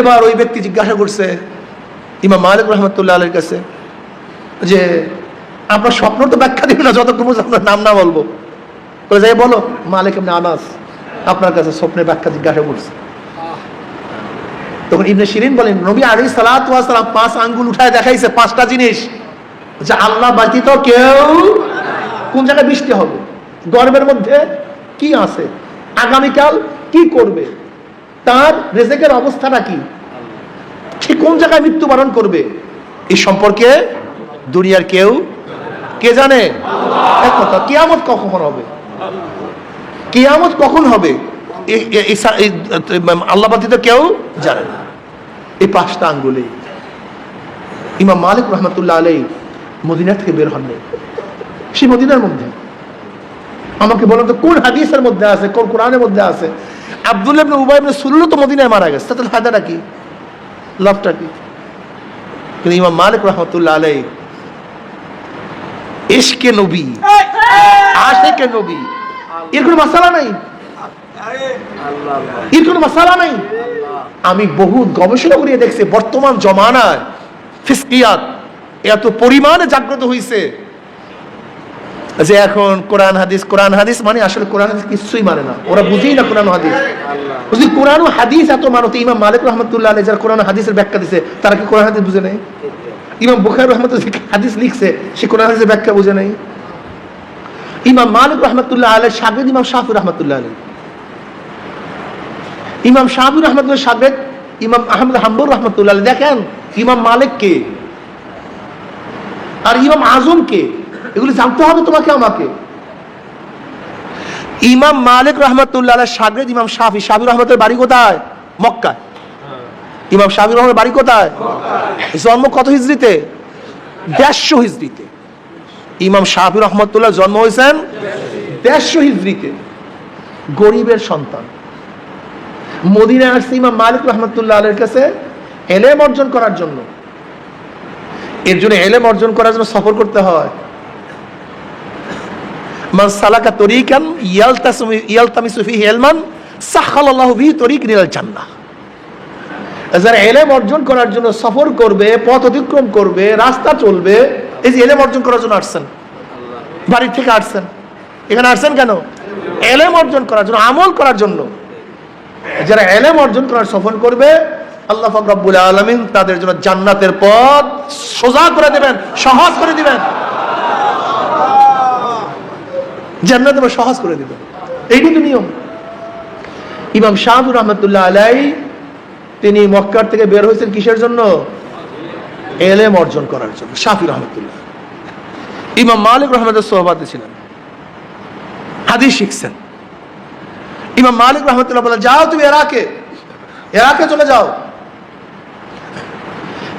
এবার ওই ব্যক্তি জিজ্ঞাসা করছে ইমাম মালিক রহমাতুল্লাহ আলাইহির কাছে যে আপনার স্বপ্ন তো ব্যাখ্যা দিবেন না যতক্ষণ আপনার নাম না বলবো। বলে যাই বলো মালিক ইবনে আনাস আপনার কাছে স্বপ্নের ব্যাখ্যা জিজ্ঞাসা করছে। তখন ইবনে শিরিন বলেন নবী আলাইহিস সালাতু ওয়াস সালাম 5 আঙ্গুল উঠায় দেখাইছে 5টা জিনিস, যে আল্লাহ ব্যতীত কেউ, কোন জায়গায় বৃষ্টি হবে, গর্ভের মধ্যে কি আছে, আগামীকাল কি করবে, তার রিজিকের অবস্থাটা কি, ঠিক কোন জায়গায় মৃত্যুবরণ করবে, এই সম্পর্কে দুনিয়ার কেউ কে জানে? এক কথা, কিয়ামত কখন হবে? কিয়ামত কখন হবে আল্লাহ ব্যতীত কেউ জানে না। এই 5টা আঙ্গুলে ইমাম মালিক রহমতুল্লাহ আলাইহি মদিনা থেকে বের হন নাই। সে মদিনার মধ্যে, আমাকে বলেন তো কোন হাদিসের মধ্যে আছে, কোন কোরআনের মধ্যে আছে আব্দুল্লাহ ইবনে উবাই ইবনে সুলুল তো মদিনায় মারা গেছে, তাহলে ফায়দাটা কি, লাভটা কি? কিন্তু ইমাম মালিক রহমতুল্লাহ আলাইহি ইশকে নবী, আশিকে নবী, এর কোনো মাসালা নাই, এর কোনো মাসালা নাই। আমি বহুত গবেষণা করিয়ে দেখছি, বর্তমান জমানায় ফিসকিয়াত এত পরিমাণে জাগ্রত হয়েছে যে এখন কোরআন হাদিস মানে আসলে কোরআন হাদিস কিছুই মানে না, ওরা বুঝেই না কোরআন হাদিস। যদি কোরআন হাদিস এত মানতে ইমাম মালিক রহমতুল্লাহ আলাইহি যারা কোরআন হাদিসের ব্যাখ্যা দিছে তারা কি কোরআন হাদিস বুঝে নাই? ইমাম বুখারী রহমতুল্লাহ হাদিস লিখছে, সে কোরআন হাদিসের ব্যাখ্যা বুঝে নাই? ইমাম মালিক রহমতুল্লাহ আলাইহি শাগিদ ইমাম শাফি রহমতুল্লাহ আলাইহি, ইমাম শাফি রহমতুল্লাহ শাগিদ ইমাম আহমদ হাম্বল রহমতুল্লাহ আলাইহি। দেখেন ইমাম মালিক কে আর ইমাম আজম কে, এগুলি জানতে হবে তোমাকে আমাকে। ইমাম মালিক রহমতুল্লাহ আলাইহি শাগিদ ইমাম শাফি, শাফি রহমতুল্লাহ বাড়ি কোথায়? মক্কায়। ইমাম শাফি রহমতুল্লাহ বাড়ি কোথায়? জন্ম কত হিজরিতে? 150 হিজরিতে। ইমাম শাফি রহমতুল্লাহ জন্ম হয়েছেন 150 হিজরিতে। গরিবের সন্তান, মদিনায় আসছে ইমাম মালিক রহমতুল্লাহ আলাইহির কাছে ইলম অর্জন করার জন্য। এর জন্য ইলম অর্জন করার জন্য সফর করতে হয়। মান সালাকা তরিকান ইয়ালতামিসু ফিহি ইলমান সাখালাল্লাহু বিহি তরিকান ইলাল জান্নাহ। যারা ইলম অর্জন করার জন্য সফর করবে, পথ অতিক্রম করবে, রাস্তা চলবে, এই যে ইলম অর্জন করার জন্য আসছেন, বাড়ি থেকে আসছেন, এখানে আসছেন কেন? ইলম অর্জন করার জন্য, আমল করার জন্য। যারা ইলম অর্জন করার সফর করবে, আল্লাহ পাক রব্বুল আলামিন তাদের জন্য জান্নাতের পথ সোজা করে দিবেন, সহজ করে দিবেন, জান্নাতের পথ সহজ করে দিবেন। এইটাই তো নিয়ম। ইমাম শাফি রহমতুল্লাহ আলাইহি তিনি মক্কার থেকে বের হয়েছেন কিসের জন্য? ইলম অর্জন করার জন্য। শাফি রহমতুল্লাহ ইমাম মালিক রহমতুল্লাহ সোহবাতে ছিলেন, হাদিস শিখছেন। ইমাম মালিক রহমতুল্লাহ বলেন, যাও তুমি ইরাকে চলে যাও।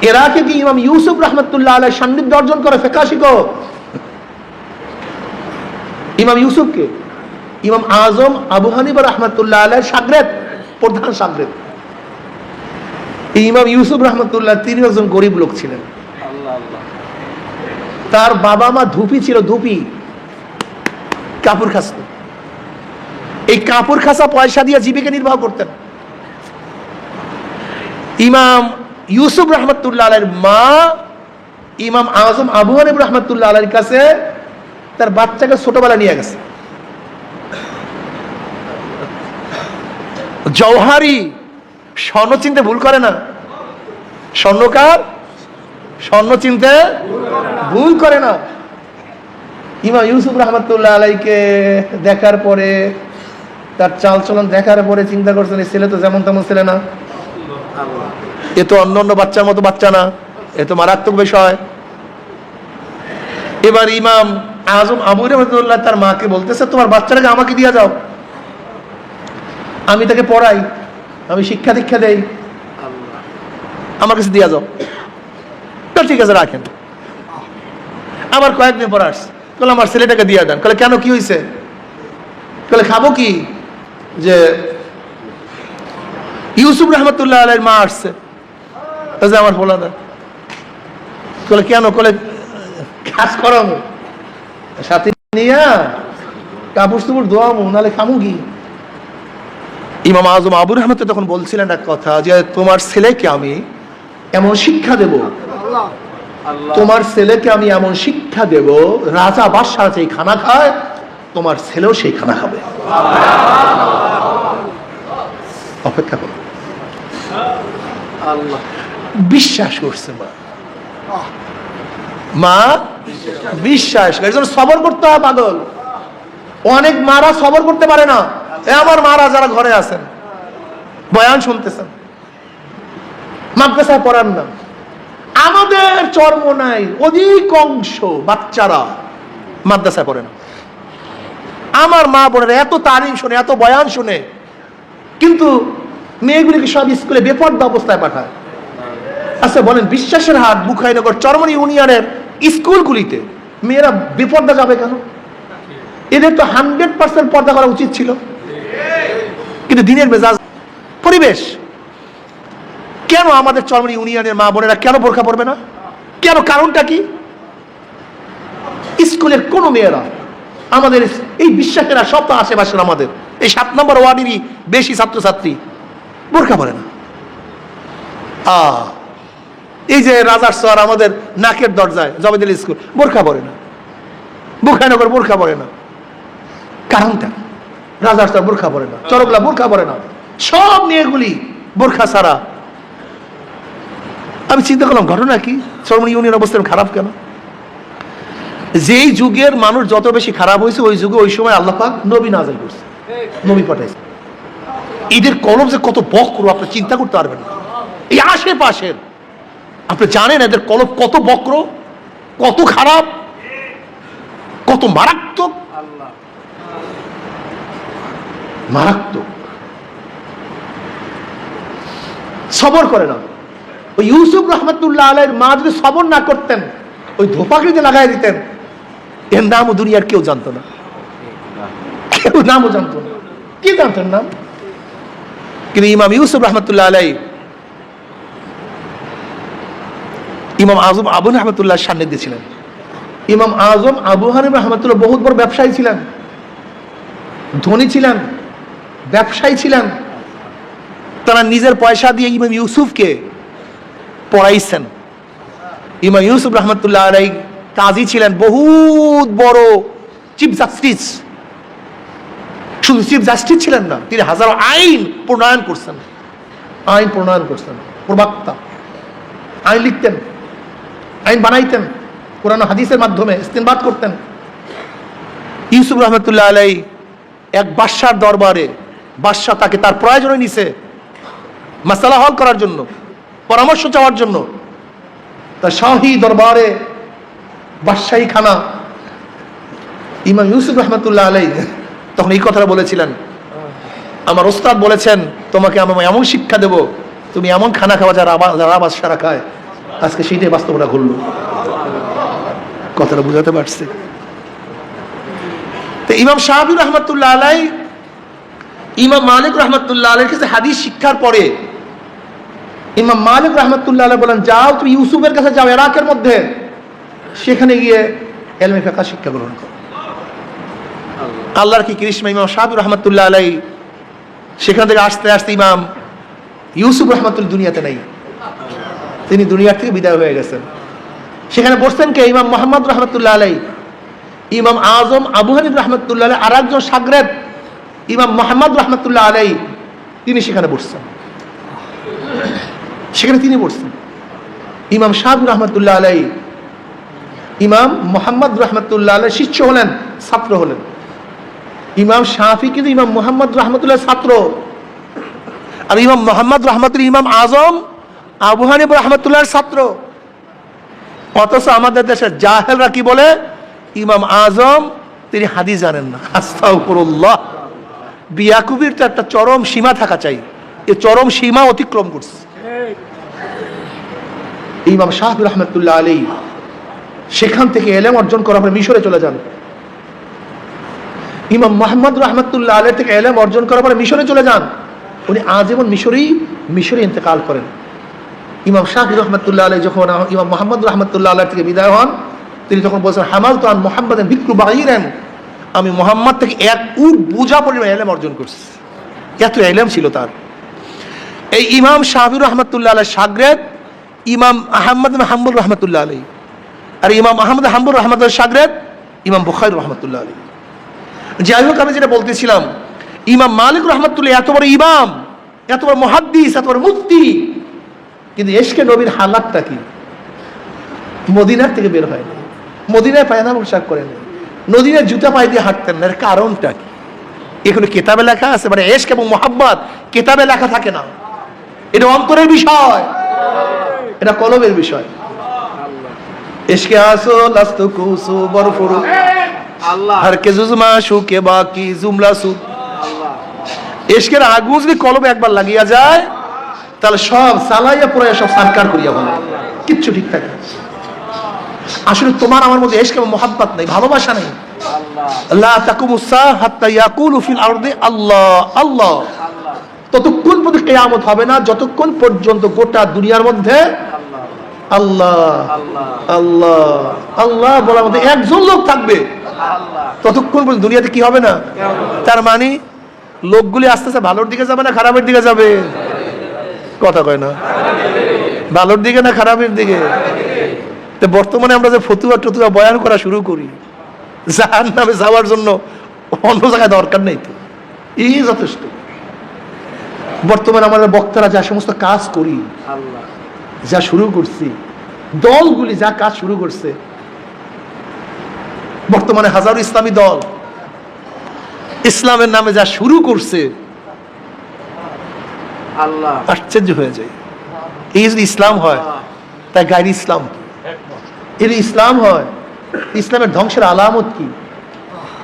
ইরাকে কি ইমাম ইউসুফ রহমতুল্লাহ আলাইহি সান্নিধ্য অর্জন করে ফিকহ শিখো। ইমাম ইউসুফকে ইমাম আজম আবু হানিফা রহমতুল্লাহ আলাইহি শাগরেদ, প্রধান শাগরেদ। ইমাম ইউসুফ রহমতুল্লাহ তিনি একজন গরিব লোক ছিলেন। তার বাবা মা ধুপি ছিল, ধুপি কাপড় খাসত। এই কাপড় খাসা পয়সা দিয়ে জীবিকা নির্বাহ করতেন। ইমাম ইউসুফ রহমতুল্লাহ আলাইহির মা ইমাম আজম আবু হানিফা রহমতুল্লাহ আলাইহির কাছে তার বাচ্চাকে ছোটবেলা নিয়ে গেছে। জওহারি স্বর্ণ চিনতে ভুল করে না, স্বর্ণকার স্বর্ণ চিনতে ভুল করে না। ইমাম ইউসুফ রহমতুল্লাহ আলাইহিকে দেখার পরে, তার চাল চলন দেখার পরে চিন্তা করছেন, এই ছেলে তো যেমন তেমন ছেলে না, এ তো অন্য অন্য বাচ্চার মতো বাচ্চা না, এ তো মারাত্মক বিষয়। এবার ইমাম আজম আবু রহমতুল্লাহ তার মাকে বলতেছে, তোমার বাচ্চাটাকে আমাকে দিয়ে যাও, আমি তাকে পড়াই, আমি শিক্ষা দীক্ষা দেই, আমার কাছে দিয়ে যাও। ঠিক আছে রাখেন। আবার কয়েকদিন পর আসছে, বলে আমার ছেলেটাকে দিয়ে দেন। বলে কেন, কি হয়েছে? বলে খাবো কি, যে ইউসুফ রহমতুল্লাহ আলাইহির মা আসছে, আমার বলা দেন। বলে কেন? বলে কাজ করামো, সাথে নিয়ে কাপড় চুপড় ধোয়ামো, নাহলে খামু কি? ইমাম আজম আবু রহমত তখন বলছিলেন এক কথা, যে তোমার ছেলেকে আমি এমন শিক্ষা দেব, তোমার ছেলেকে আমি এমন শিক্ষা দেব, রাজা বাদশাহ যেই খানা খায় তোমার ছেলেও সেই খানা খাবে। অপেক্ষা করো। বিশ্বাস করছে মা বিশ্বাস করে, সবর করতে হয়। পাগল অনেক মারা সবর করতে পারে না। আমার মারা যারা ঘরে আছেন, বয়ান শুনতেছেন, মাদ্রাসায় পড়ান না, আমাদের চরমোনাই অধিকাংশ বাচ্চারা মাদ্রাসায় পড়ে না। আমার মা বোনেরা এত তালিম শুনে, এত বয়ান শুনে, কিন্তু মেয়েগুলিকে সব স্কুলে বেপর্দা অবস্থায় পাঠায়। আচ্ছা বলেন, বিশ্বাসের হাট বুখাইনগর চরমনি ইউনিয়নের স্কুলগুলিতে মেয়েরা বেপর্দা যাবে কেন? এদের তো 100% পর্দা করা উচিত ছিল, কিন্তু দিনের মেজাজ পরিবেশ কেন আমাদের চরমনি ইউনিয়নের মা বোনেরা কেন বোরকা পরবে না? কেন? কারণটা কি? স্কুলের কোন মেয়েরা, আমাদের এই বিশ্বাসেরা সব তো আশেপাশের আমাদের এই 7 নম্বর ওয়ার্ডেরই বেশি ছাত্রছাত্রী বোরকা পরে না। এই যে রাজার সর আমাদের নাকের দরজায় জবেদুল স্কুল বোরকা পরে না, বুখাইনগর বোরকা পরে না। কারণটা? রাজার সর বোরকা পরে না, চরকলা বোরকা পরে না, সব মেয়েগুলি বোরকা ছাড়া। আমি চিন্তা করলাম ঘটনা কি, চরমনি ইউনিয়ন অবস্থা খারাপ কেন? যেই যুগের মানুষ যত বেশি খারাপ হয়েছে, ওই যুগে ওই সময় আল্লাহ পাক নবী নাযিল করছে, নবী পাঠাইছে। এদের কলম যে কত বক্র আপনি চিন্তা করতে পারবেন না। এই আশেপাশের আপনি জানেন এদের কলম কত বক্র, কত খারাপ, কত মারাত্মক, মারাত্মক। সবর করে না। ওই ইউসুফ রহমতুল্লাহ আলাইহির মা যদি সবর না করতেন, ওই ধোপাকড়িতে লাগাই দিতেন, এর নামও দুনিয়ার কেউ জানতো না, কেউ নামও জানতো না। কি জানতেন নাম? কিন্তু ইমাম ইউসুফ রহমতুল্লাহ আলাইহি ইমাম আজম আবু রহমতুল্লাহ সান্নিধ্যে ছিলেন। ইমাম আজম আবু হানিফা রহমতুল্লাহ বহুত বড় ব্যবসায়ী ছিলেন, ধনী ছিলেন, ব্যবসায়ী ছিলেন। তারা নিজের পয়সা দিয়ে ইমাম ইউসুফকে পড়াইছেন। ইমাম ইউসুফ রহমতুল্লাহ আলাইহি কাজী ছিলেন, বহুত বড় চিফ জাস্টিস। শুধু চিফ জাস্টিস ছিলেন না, তিনি হাজারো আইন প্রণয়ন করছেন, আইন প্রণয়ন করছেন, প্রবক্তা। আইন লিখতেন, আইন বানাইতেন, কোরআন হাদিসের মাধ্যমে ইস্তেনবাত করতেন। ইউসুফ রহমতুল্লাহ আলাইহি এক বাদশার দরবারে, বাদশা তাকে তার প্রয়োজনে নিছে মাসালা হল করার জন্য, পরামর্শ চাওয়ার জন্য। তার শাহী দরবারে বাদশাহী খানা, ইমাম ইউসুফ রহমতুল্লাহ আলাইহি তখন এই কথাটা বলেছিলেন, আমার ওস্তাদ বলেছেন তোমাকে আমি এমন শিক্ষা দেব, তুমি এমন খানা খাওয়া যারা বাদশারা খায়। আজকে সেইটাই বাস্তবতা ঘটল। কথাটা বুঝাতে পারছি? তো ইমাম শাফি রহমতুল্লাহ আলাইহি ইমাম মালিক রহমতুল্লাহ আলাইহির কাছে হাদিস শিক্ষার পরে ইমাম মালিক রহমতুল্লাহ আলাইহি বলেন, যাও তুমি ইউসুফের কাছে যাও ইরাকের মধ্যে, সেখানে গিয়ে ইলমে ফিকহ শিক্ষা গ্রহণ করো। আল্লাহর কি কৃষ্ণ, ইমাম শাফি রহমতুল্লাহ আলাইহি সেখান থেকে আসতে আসতে ইমাম ইউসুফ রহমতুল্লাহ দুনিয়াতে নাই, তিনি দুনিয়ার থেকে বিদায় হয়ে গেছেন। সেখানে বসতেন কে? ইমাম মুহাম্মদ রহমতুল্লাহ আলাইহি, ইমাম আজম আবু হানিফা রহমতুল্লাহ আলাইহি, আর একজন শাগরেদ ইমাম মুহাম্মদ রহমতুল্লাহ আলাইহি, তিনি সেখানে বসছেন, সেখানে তিনি বসছেন। ইমাম শাফি রহমতুল্লাহ আলাইহি ইমাম মুহাম্মদ রহমতুল্লাহ আলাইহি শিষ্য হলেন, ছাত্র হলেন। ইমাম শাফি কিন্তু ইমাম মুহাম্মদ রহমতুল্লাহ ছাত্র, আর ইমাম মুহাম্মদ রহমতুল্লাহ ইমাম আজম আবু হানিফা রহমতুল্লাহর ছাত্র। অথচ আমাদের দেশের জাহেলরা কি বলে? ইমাম আজম তিনি হাদিস জানেন না। আস্তাগফিরুল্লাহ। বিয়াকুবির তো একটা চরম সীমা থাকা চাই, এই চরম সীমা অতিক্রম করছে। ইমাম শাফি রহমতুল্লাহ আলাইহি সেখান থেকে ইলম অর্জন করার পর মিশরে চলে যান। ইমাম মুহাম্মদ রহমতুল্লাহ আলাইহি থেকে ইলম অর্জন করার পর মিশরে চলে যান। উনি আজীবন মিশরে ইন্তেকাল করেন। ইমাম শাফি রহমতুল্লাহ আলাইহি যখন ইমাম মুহাম্মদ রহমতুল্লাহ আলাইহি থেকে বিদায় হন, তিনি তখন বলছেন, হামালতু আন মুহাম্মাদান বিকরু বাগীরান, আমি মুহাম্মদ থেকে এক উট বোঝা পরিমাণ ইলম অর্জন করছি। এত ইলম ছিল তার। এই ইমাম শাফি রহমতুল্লাহ আলাইহি শাগরেদ ইমাম আহমদ বিন হাম্বল রহমতুল্লাহ আলাইহি, আর ইমাম আহমদ হাম্বল রহমতুল্লাহ শাগরেদ ইমাম বুখারী রহমতুল্লাহ আলাইহি। যাই হোক, আমি যেটা বলতেছিলাম, ইমাম মালিক রহমতুল্লাহ এত বড় ইমাম, এত বড় মুহাদ্দিস, এত বড় মুফতি, কিন্তু এশকে নবীর হালাতটা কি? মদিনার থেকে বের হয়নি, মদিনায় পায়না পোশাক করেন, মদিনায় জুতা পায়ে দিয়ে হাঁটতেন না। এর কারণটা কি? এখানে কিতাবে লেখা আছে, মানে এশক এবং মুহাব্বত কিতাবে লেখা থাকে না, এটা অন্তরের বিষয়, এটা কলবের বিষয়। इश्क़ आसो लस्तु कुसु बरफुरु हर के जुज़मा शु के बाकी जुमला सु इश्क़ের আগুন যদি কলবে একবার লাগিয়া যায় তাহলে সব সালাইয়া পুরাইয়া সব সারকার করিয়া বলে কিচ্ছু ঠিক থাকে। আসলে তোমার আমার মধ্যে ইশক এবং মুহাব্বত নাই, ভালোবাসা নেই। লা তাকুমুস সাআ হাত্তা ইয়াকুলু ফিল আরদি আল্লাহ আল্লাহ, ততক্ষণ পর্যন্ত কিয়ামত হবে না যতক্ষণ পর্যন্ত গোটা দুনিয়ার মধ্যে আল্লাহ আল্লাহ আল্লাহ বলার মধ্যে একজন লোক থাকবে, ততক্ষণ পর্যন্ত দুনিয়াতে কি হবে না। তার মানে লোকগুলি আস্তে আস্তে ভালোর দিকে যাবে না খারাপের দিকে যাবে? কথা কয় না, ভালোর দিকে না খারাপের দিকে? তো বর্তমানে আমরা যে ফতুয়া টতুয়া বয়ান করা শুরু করি জাহান্নামে যাওয়ার জন্য, অন্য জায়গায় দরকার নেই তো, এই যথেষ্ট। বর্তমানে আমাদের বক্তারা যা সমস্ত কাজ করি, যা শুরু করছি, দলগুলি যা কাজ শুরু করছে, বর্তমানে হাজারো ইসলামী দল ইসলামের নামে যা শুরু করছে, আল্লাহ আশ্চর্য হয়ে যায়। এই যদি ইসলাম হয় তাই গায়ের ইসলাম কি? এটি ইসলাম হয়, ইসলামের ধ্বংসের আলামত কি?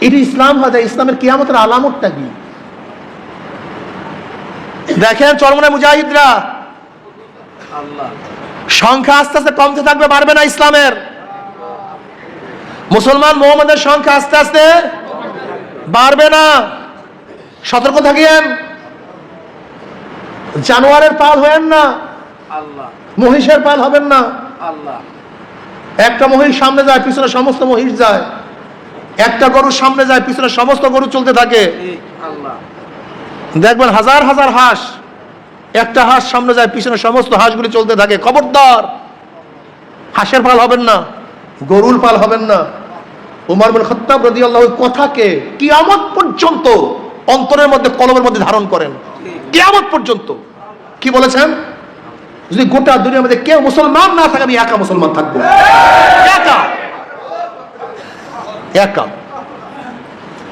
এটি ইসলাম হয় তাই ইসলামের কিয়ামতের আলামতটা কি? দেখেন চরমনায় মুজাহিদরা সংখ্যা আস্তে আস্তে কমতে থাকবে, বাড়বে না। ইসলামের মুসলমান মুহাম্মদের সংখ্যা আস্তে আস্তে বাড়বে না। সতর্ক থাকেন, জানোয়ারের পাল হবেন না, মহিষের পাল হবেন না। একটা মহিষ সামনে যায় পিছনে সমস্ত মহিষ যায়, একটা গরুর সামনে যায় পিছনে সমস্ত গরু চলতে থাকে। দেখবেন হাজার হাজার হাঁস, একটা হাঁস সামনে যায় পিছনে সমস্ত হাঁসগুলি চলতে থাকে। খবরদার, হাঁসের পাল হবেন না, গরুর পাল হবেন না। উমর বিন খাত্তাব রাদিয়াল্লাহু আনহু কথাকে কিয়ামত পর্যন্ত অন্তরের মধ্যে কলবের মধ্যে ধারণ করেন। কিয়ামত পর্যন্ত কি বলেছেন? যদি গোটা দুনিয়ার মধ্যে কেউ মুসলমান না থাকে আমি একা মুসলমান থাকবো, একা একা।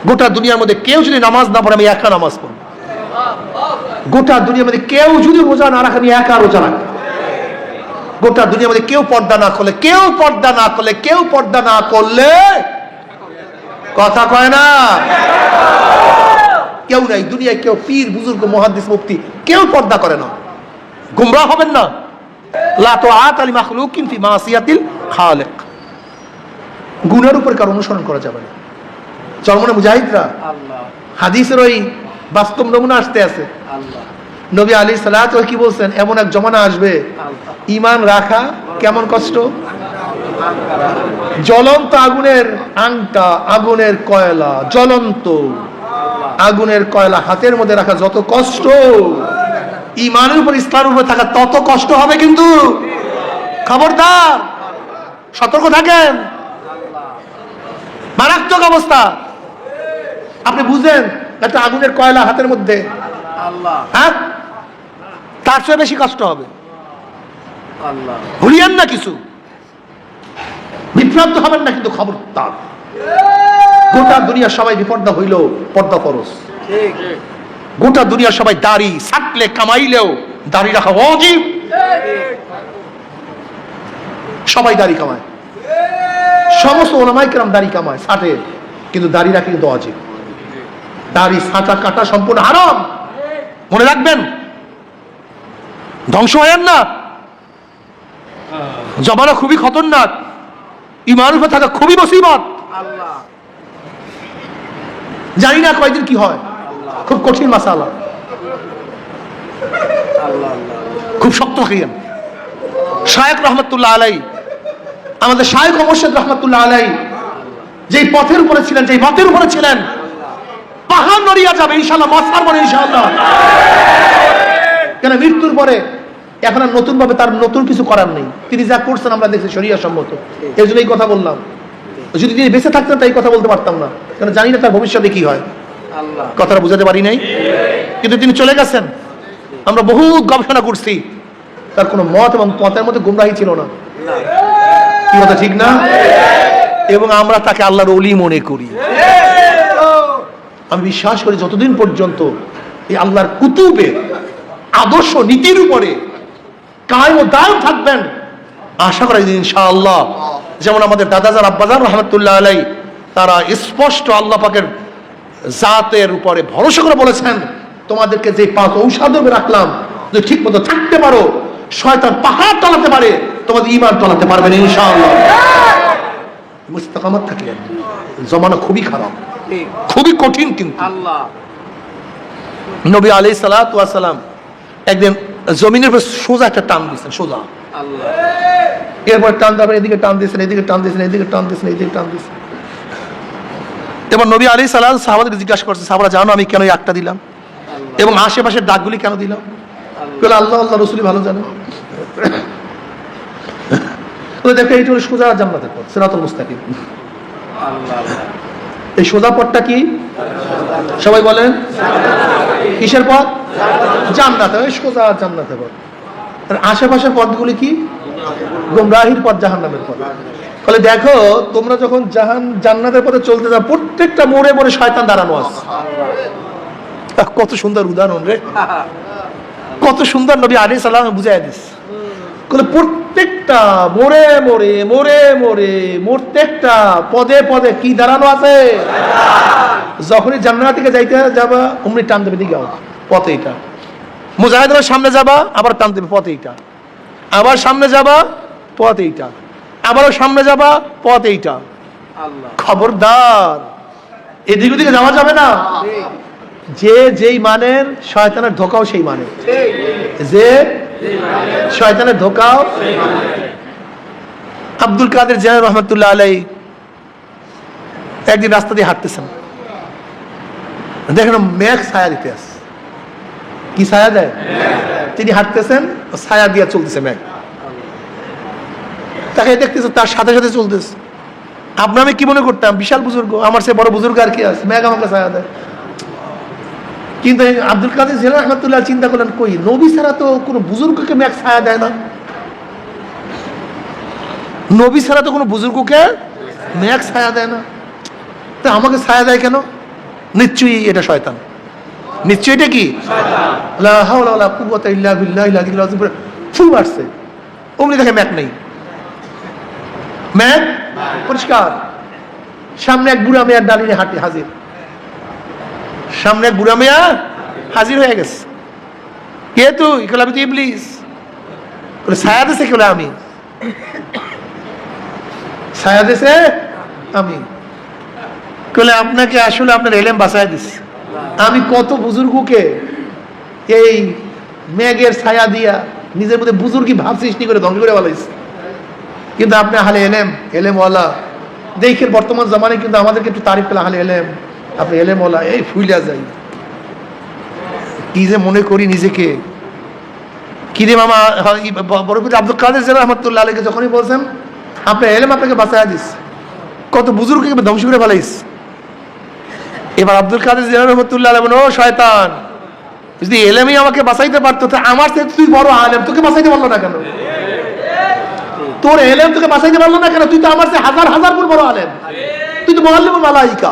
গোটা দুনিয়ার মধ্যে কেউ যদি নামাজ না পড়ে আমি একা নামাজ পড়ব। গোটা দুনিয়ার মধ্যে কেউ যদি রোজা না রাখে আমি একা রোজা রাখবো। গোটা দুনিয়ার মধ্যে কেউ পর্দা না করলে, কেউ পর্দা না করলে, কেউ পর্দা না করলে, কথা কয় না, কেউ নাই দুনিয়ায়, কেউ পীর বুজুর্গ মুহাদ্দিস মুফতি কেউ পর্দা করে না। গুমরাহ হবেন না। লা তুআত লি মাখলুকিন ফি মাসিয়াতিল খালিক, গুনার উপর কারো অনুসরণ করা যাবে না। চরমনায় মুজাহিদরা হাদিসের ওই বাস্তব নমুনা আসতে আছে। নবী আলাইহিস সালাতু কি বলছেন? এমন এক জমানা আসবে ঈমান রাখা কেমন কষ্ট। জ্বলন্ত আগুনের আংটা, আগুনের কয়লা, জ্বলন্ত আগুনের কয়লা হাতের মধ্যে রাখা যত কষ্ট, ঈমানের উপর ইসলামের উপর থাকা তত কষ্ট হবে। কিন্তু খবরদার, সতর্ক থাকেন, মারাত্মক অবস্থা। আপনি বুঝেন একটা আগুনের কয়লা হাতের মধ্যে, হ্যাঁ, তার চেয়ে বেশি কষ্ট হবে। ভুলিয়েন না কিছু, বিভ্রান্ত হবেন না। কিন্তু খবরদার, গোটা দুনিয়া সবাই বিপর্দা হইলেও পর্দা ফরজ। গোটা দুনিয়া সবাই দাড়ি ছাটলে কামাইলেও দাড়ি রাখা ওয়াজিব। সবাই দাড়ি কামায়, সমস্ত ওলামায়ে কেরাম দাড়ি কামায়, ছাটে, কিন্তু দাড়ি রাখা কিন্তু ওয়াজিব। দাড়ি ছাটা কাটা সম্পূর্ণ হারাম, মনে রাখবেন। ধ্বংস হয়েন না, জমানা খুবই খতরনাক, ঈমানের উপর থাকা খুবই মুসিবত। জানি না কয়দিন কি হয়, খুব কঠিন মাসালা, খুব শক্ত থাকেন। শায়েখ রহমতুল্লাহ আলাইহি, আমাদের শায়েখ মুর্শিদ রহমতুল্লাহ আলাইহি যেই পথের উপরে ছিলেন, যেই মতের উপরে ছিলেন, পাহাড় নড়িয়া যাবে ইনশাআল্লাহ, মাসার পরে ইনশাআল্লাহ। কেন মৃত্যুর পরে এখন আর নতুন ভাবে তার নতুন কিছু করার নেই। তিনি যা করছেন আমরা দেখছি শরিয়া সম্মত, এর জন্য এই কথা বললাম। যদি তিনি বেঁচে থাকতেন তাই কথা বলতে পারতাম না, কারণ জানি না তার ভবিষ্যতে কি হয়, কথাটা বুঝাতে পারি নাই। কিন্তু তিনি চলে গেছেন, আমরা বহু গবেষণা করছি, তার কোনো মত এবং পথের মধ্যে গুমরাহি ছিল না। কি কথা ঠিক না? এবং আমরা তাকে আল্লাহর ওলি মনে করি। আমি বিশ্বাস করি যতদিন পর্যন্ত এই আল্লাহর কুতুবের আদর্শ নীতির উপরে কায়েম ও দায়েম থাকবেন, আশা করি ইনশাআল্লাহ যেমন আমাদের দাদাজান আব্বাজান রহমতুল্লাহ আলাই তারা স্পষ্ট আল্লাহ পাকের জাতের উপরে ভরসা করে বলেছেন, তোমাদেরকে যে 5 ঔষধ রাখলাম যদি ঠিক মতো থাকতে পারো, শয়তান পাহাড় টলাতে পারে, তোমাদের ঈমান টলাতে পারবে না ইনশাআল্লাহ। মুস্তাকামাত থাকলে জমানা খুবই খারাপ, খুবই কঠিন। কিন্তু নবী আলাইহিস সালাতু ওয়াস সালাম একদিন জমিনের উপর সোজা একটা টান দিয়েছেন, সোজা। এরপর টান দেওয়ার এদিকে টান দিয়েছেন, এদিকে টান দিয়েছেন, এদিকে টান দিয়েছেন, এদিকে টান দিয়েছেন। এবার নবী আলাইহিস সালাম সাহাবাদেরকে জিজ্ঞাসা করছে, সাহাবারা জানো আমি কেন এই একটা দিলাম এবং আশেপাশের ডাকগুলি কেন দিলাম? আল্লাহ আল্লাহ রসুলই ভালো জানে। দেখো এইটা হলো সোজা জান্নাতের পথ, সিরাতুল মুস্তাকিম। এই সোজা পথটা কি সবাই বলেন? কিসের পথ? জান্নাতের, ওই সোজা জান্নাতের পথ। আর আশেপাশের পথগুলি কি? গোমরাহির পথ, জাহান্নামের পথ। তাহলে দেখো তোমরা যখন জান্নাতের পথে চলতে যাও, প্রত্যেকটা মোড়ে মোড়ে শয়তান দাঁড়ানো আছে। কত সুন্দর উদাহরণ রে, কত সুন্দর নবী আলাইহিস সালাম বুঝাইয়া দিস। প্রত্যেকটা মোড়ে মোড়ে মোড়ে মোড়ে প্রত্যেকটা পদে পদে কি দাঁড়ানো আছে? যখনই জান্নাত থেকে যাইতে যাবা অমনি টান দেবে, দিকে পথে এইটা। মুজাহিদের সামনে যাবা আবার টান দেবে, পথে এইটা। আবার সামনে যাবা পথ এইটা, আবারও সামনে যাবা পথ এইটা। খবরদার এদিক ওদিকে যাওয়া যাবে না। যে যেই মানের শয়তানের ধোকাও সেই মানে, যে শয়তানের ধোকাও। আব্দুল কাদের জিলানী রহমতুল্লাহ আলাইহি একদিন রাস্তা দিয়ে হাঁটতেছেন, দেখেন মেঘ ছায়া দিতে আছে। কি ছায়া দেয়? তিনি হাঁটতেছেন, ছায়া দিয়ে চলতেছে মেঘ, তাকে দেখতেছে, তার সাথে সাথে চলতেছে। আপনার আমি কি মনে করতাম বিশাল বুজুর্গ, আমার সে বড় বুজুর্গ আর কি আছে, মেঘ আমাকে ছায়া দেয়। কিন্তু আব্দুল কাদের জিলানী রহমতুল্লাহ চিন্তা করলেন, কই নবী ছাড়া তো কোনো বুজুর্গকে মেঘ ছায়া দেয় না, নবী ছাড়া তো কোনো বুজুর্গকে মেঘ ছায়া দেয় না, তা আমাকে ছায়া দেয় কেন? নিশ্চয়ই এটা শয়তান, নিশ্চয়ই এটা কি? লা হাওলা ওয়ালা কুওয়াতা ইল্লা বিল্লাহিল আলিয়্যিল আযীম। ফুল মারছে, অমনি দেখে মেঘ নেই, মেঘ পরিষ্কার। সামনে এক বুড়া মেয়ার ডালিনে হাঁটি হাজির, সামনে এক বুড়া মেয়া হাজির হয়ে গেছে। কে তুই? কেউ আমি তো ইবলিস। ছায়া দিছে কেউ? আমি। ছায়া দিছে আমি। কেউ আপনাকে আসলে আপনার এলেম বাঁচায় দিছে। আমি কত বুজুর্গকে এই মেঘের ছায়া দিয়া নিজের মধ্যে বুজুর্গি ভাব সৃষ্টি করে ধ্বংস করে বলাইছে। কিন্তু আপনি আহলে এলেম, এলেমওয়ালা দেখেন বর্তমান জামানায় কিন্তু আমাদেরকে একটু তারিফ পেলে, আহলে এলেম, আপনি এলেমওয়ালা, এই ফুইলা যাই। কি যে মনে করি নিজেকে, কি রে মামা। বরফির আব্দুল কাদের জিলানী রহমতুল্লাহ আলাইহি যখনই বলছেন আপনার এলেম আপনাকে বাঁচায়া দিস, কত বুজুর্গকে ধ্বংস করে ফেলাইস। এবার আব্দুল কাদের জিলানী রহমতুল্লাহ আলাইহি বলেন, ও শয়তান, যদি এলেমই আমাকে বাঁচাইতে পারতো, আমার থেকে তুই বড় আলেম, তোকে বাঁচাইতে পারলো না কেন? তোর এলেম তোকে বাঁচাইতে পারলো না কেন? তুই তো আমার থেকে হাজার হাজার গুণ বড় আলেম, তুই তো মুআল্লিমুল মালাইকা।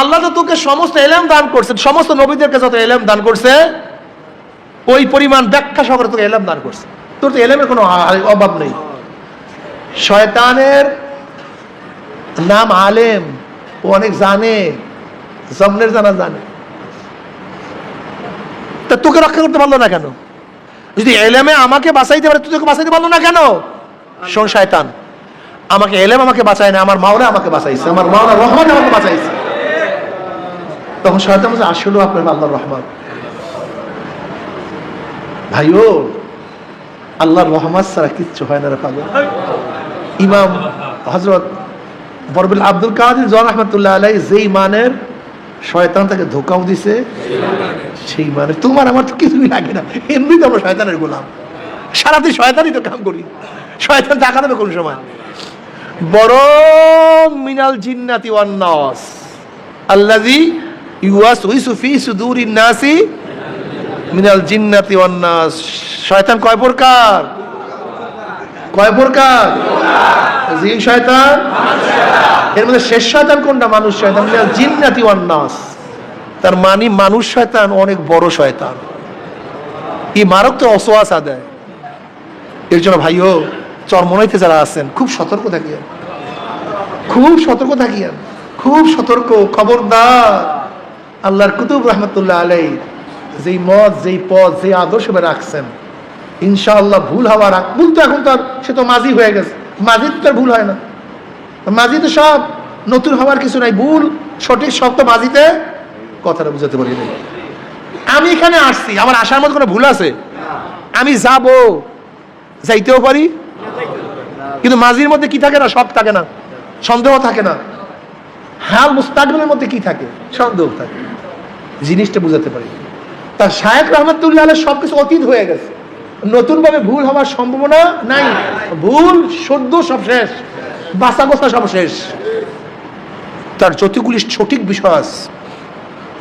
আল্লাহ তো তোকে সমস্ত এলেম দান করছে, সমস্ত নবীদেরকে যত এলেম দান করছে ওই পরিমাণ ব্যাখ্যা সহকারে তোকে এলেম দান করছে। তোর তো এলেমের কোনো অভাব নেই। শয়তানের নাম আলেম, ও অনেক জানে, জমনের জানা জানে, তা তোকে রক্ষা করতে পারলো না কেন? যদি এলেমে আমাকে বাঁচাইতে পারে, তুই তোকে বাঁচাইতে পারলো না কেন? শোন শয়তান, আমাকে এলেম আমাকে বাঁচায় না, আমার মাওলা আমাকে বাঁচাইছে, আমার মাওলা রহমান আমাকে বাঁচাইছে। তখন শয়তান বলছে, আসলেও আপনার আল্লাহর রহমান। ভাইও, আল্লাহর রহমান ছাড়া কিচ্ছু হয় না রে পাগল। ইমাম হযরত বরবিল আব্দুল কাদের জিলানী রহমাতুল্লাহ আলাইহি যেই মানের শয়তান তাকে ধোঁকাও দিছে, সেই মানে তোমার আমার তো কিছুই লাগে না, এমনি তো আমরা শয়তানের গোলাম, সারাদিন শয়তানই তো কাম করি। শয়তান টাকা দেবে কোন সময়? বরং মিনাল জিন্নাতি ওয়ান নাস আল্লাযী ইউওয়াসউইসু ফি সুদুরিন নাসি মিনাল জিন্নাতি ওয়ান নাস। শয়তান কয় প্রকার? কয় প্রকার? জিন শয়তান, এর মধ্যে শেষ শয়তান কোনটা? মানুষ শয়তান। মিনাল জিন্নাতি ওয়ান নাস, তার মানে মানুষ শয়তান অনেক বড় শয়তান, এই মারক তো অসওয়াসা দেয়। এর জন্য ভাইও চরমনাইতে যারা আছেন খুব সতর্ক থাকিয়েন, খুব সতর্ক থাকিয়েন, খুব সতর্ক। খবরদার, আল্লাহর কুতুব রহমতুল্লাহ আলাইহি যেই মত, যেই পথ, যেই আদর্শ রাখছেন, ইনশাআল্লাহ ভুল হওয়ার ভুল তো এখন তো আর, সে তো মাঝি হয়ে গেছে, মাঝি তো আর ভুল হয় না, মাঝি তো সব, নতুন হওয়ার কিছু নাই, ভুল সঠিক সব তো মাঝিতে। কথাটা বুঝাতে পারি নাই। আমি এখানে আসছি, আমার আসার মধ্যে কোনো ভুল আছে? আমি যাব, যাইতেও পারি, কিন্তু মাঝির মধ্যে কি থাকে না? সব থাকে না, সন্দেহ থাকে না। হাল মুস্তাকবিলের মধ্যে কি থাকে? সন্দেহ থাকে। জিনিসটা বুঝাতে পারি। তার শায়েখ রহমতুল্লাহ আলাইহি সবকিছু অতীত হয়ে গেছে, নতুন ভাবে ভুল হওয়ার সম্ভাবনা নাই। ভুল সদ্য সব শেষ, বাঁচা গোছা সব শেষ। তার যতগুলি সঠিক বিষয় আছে,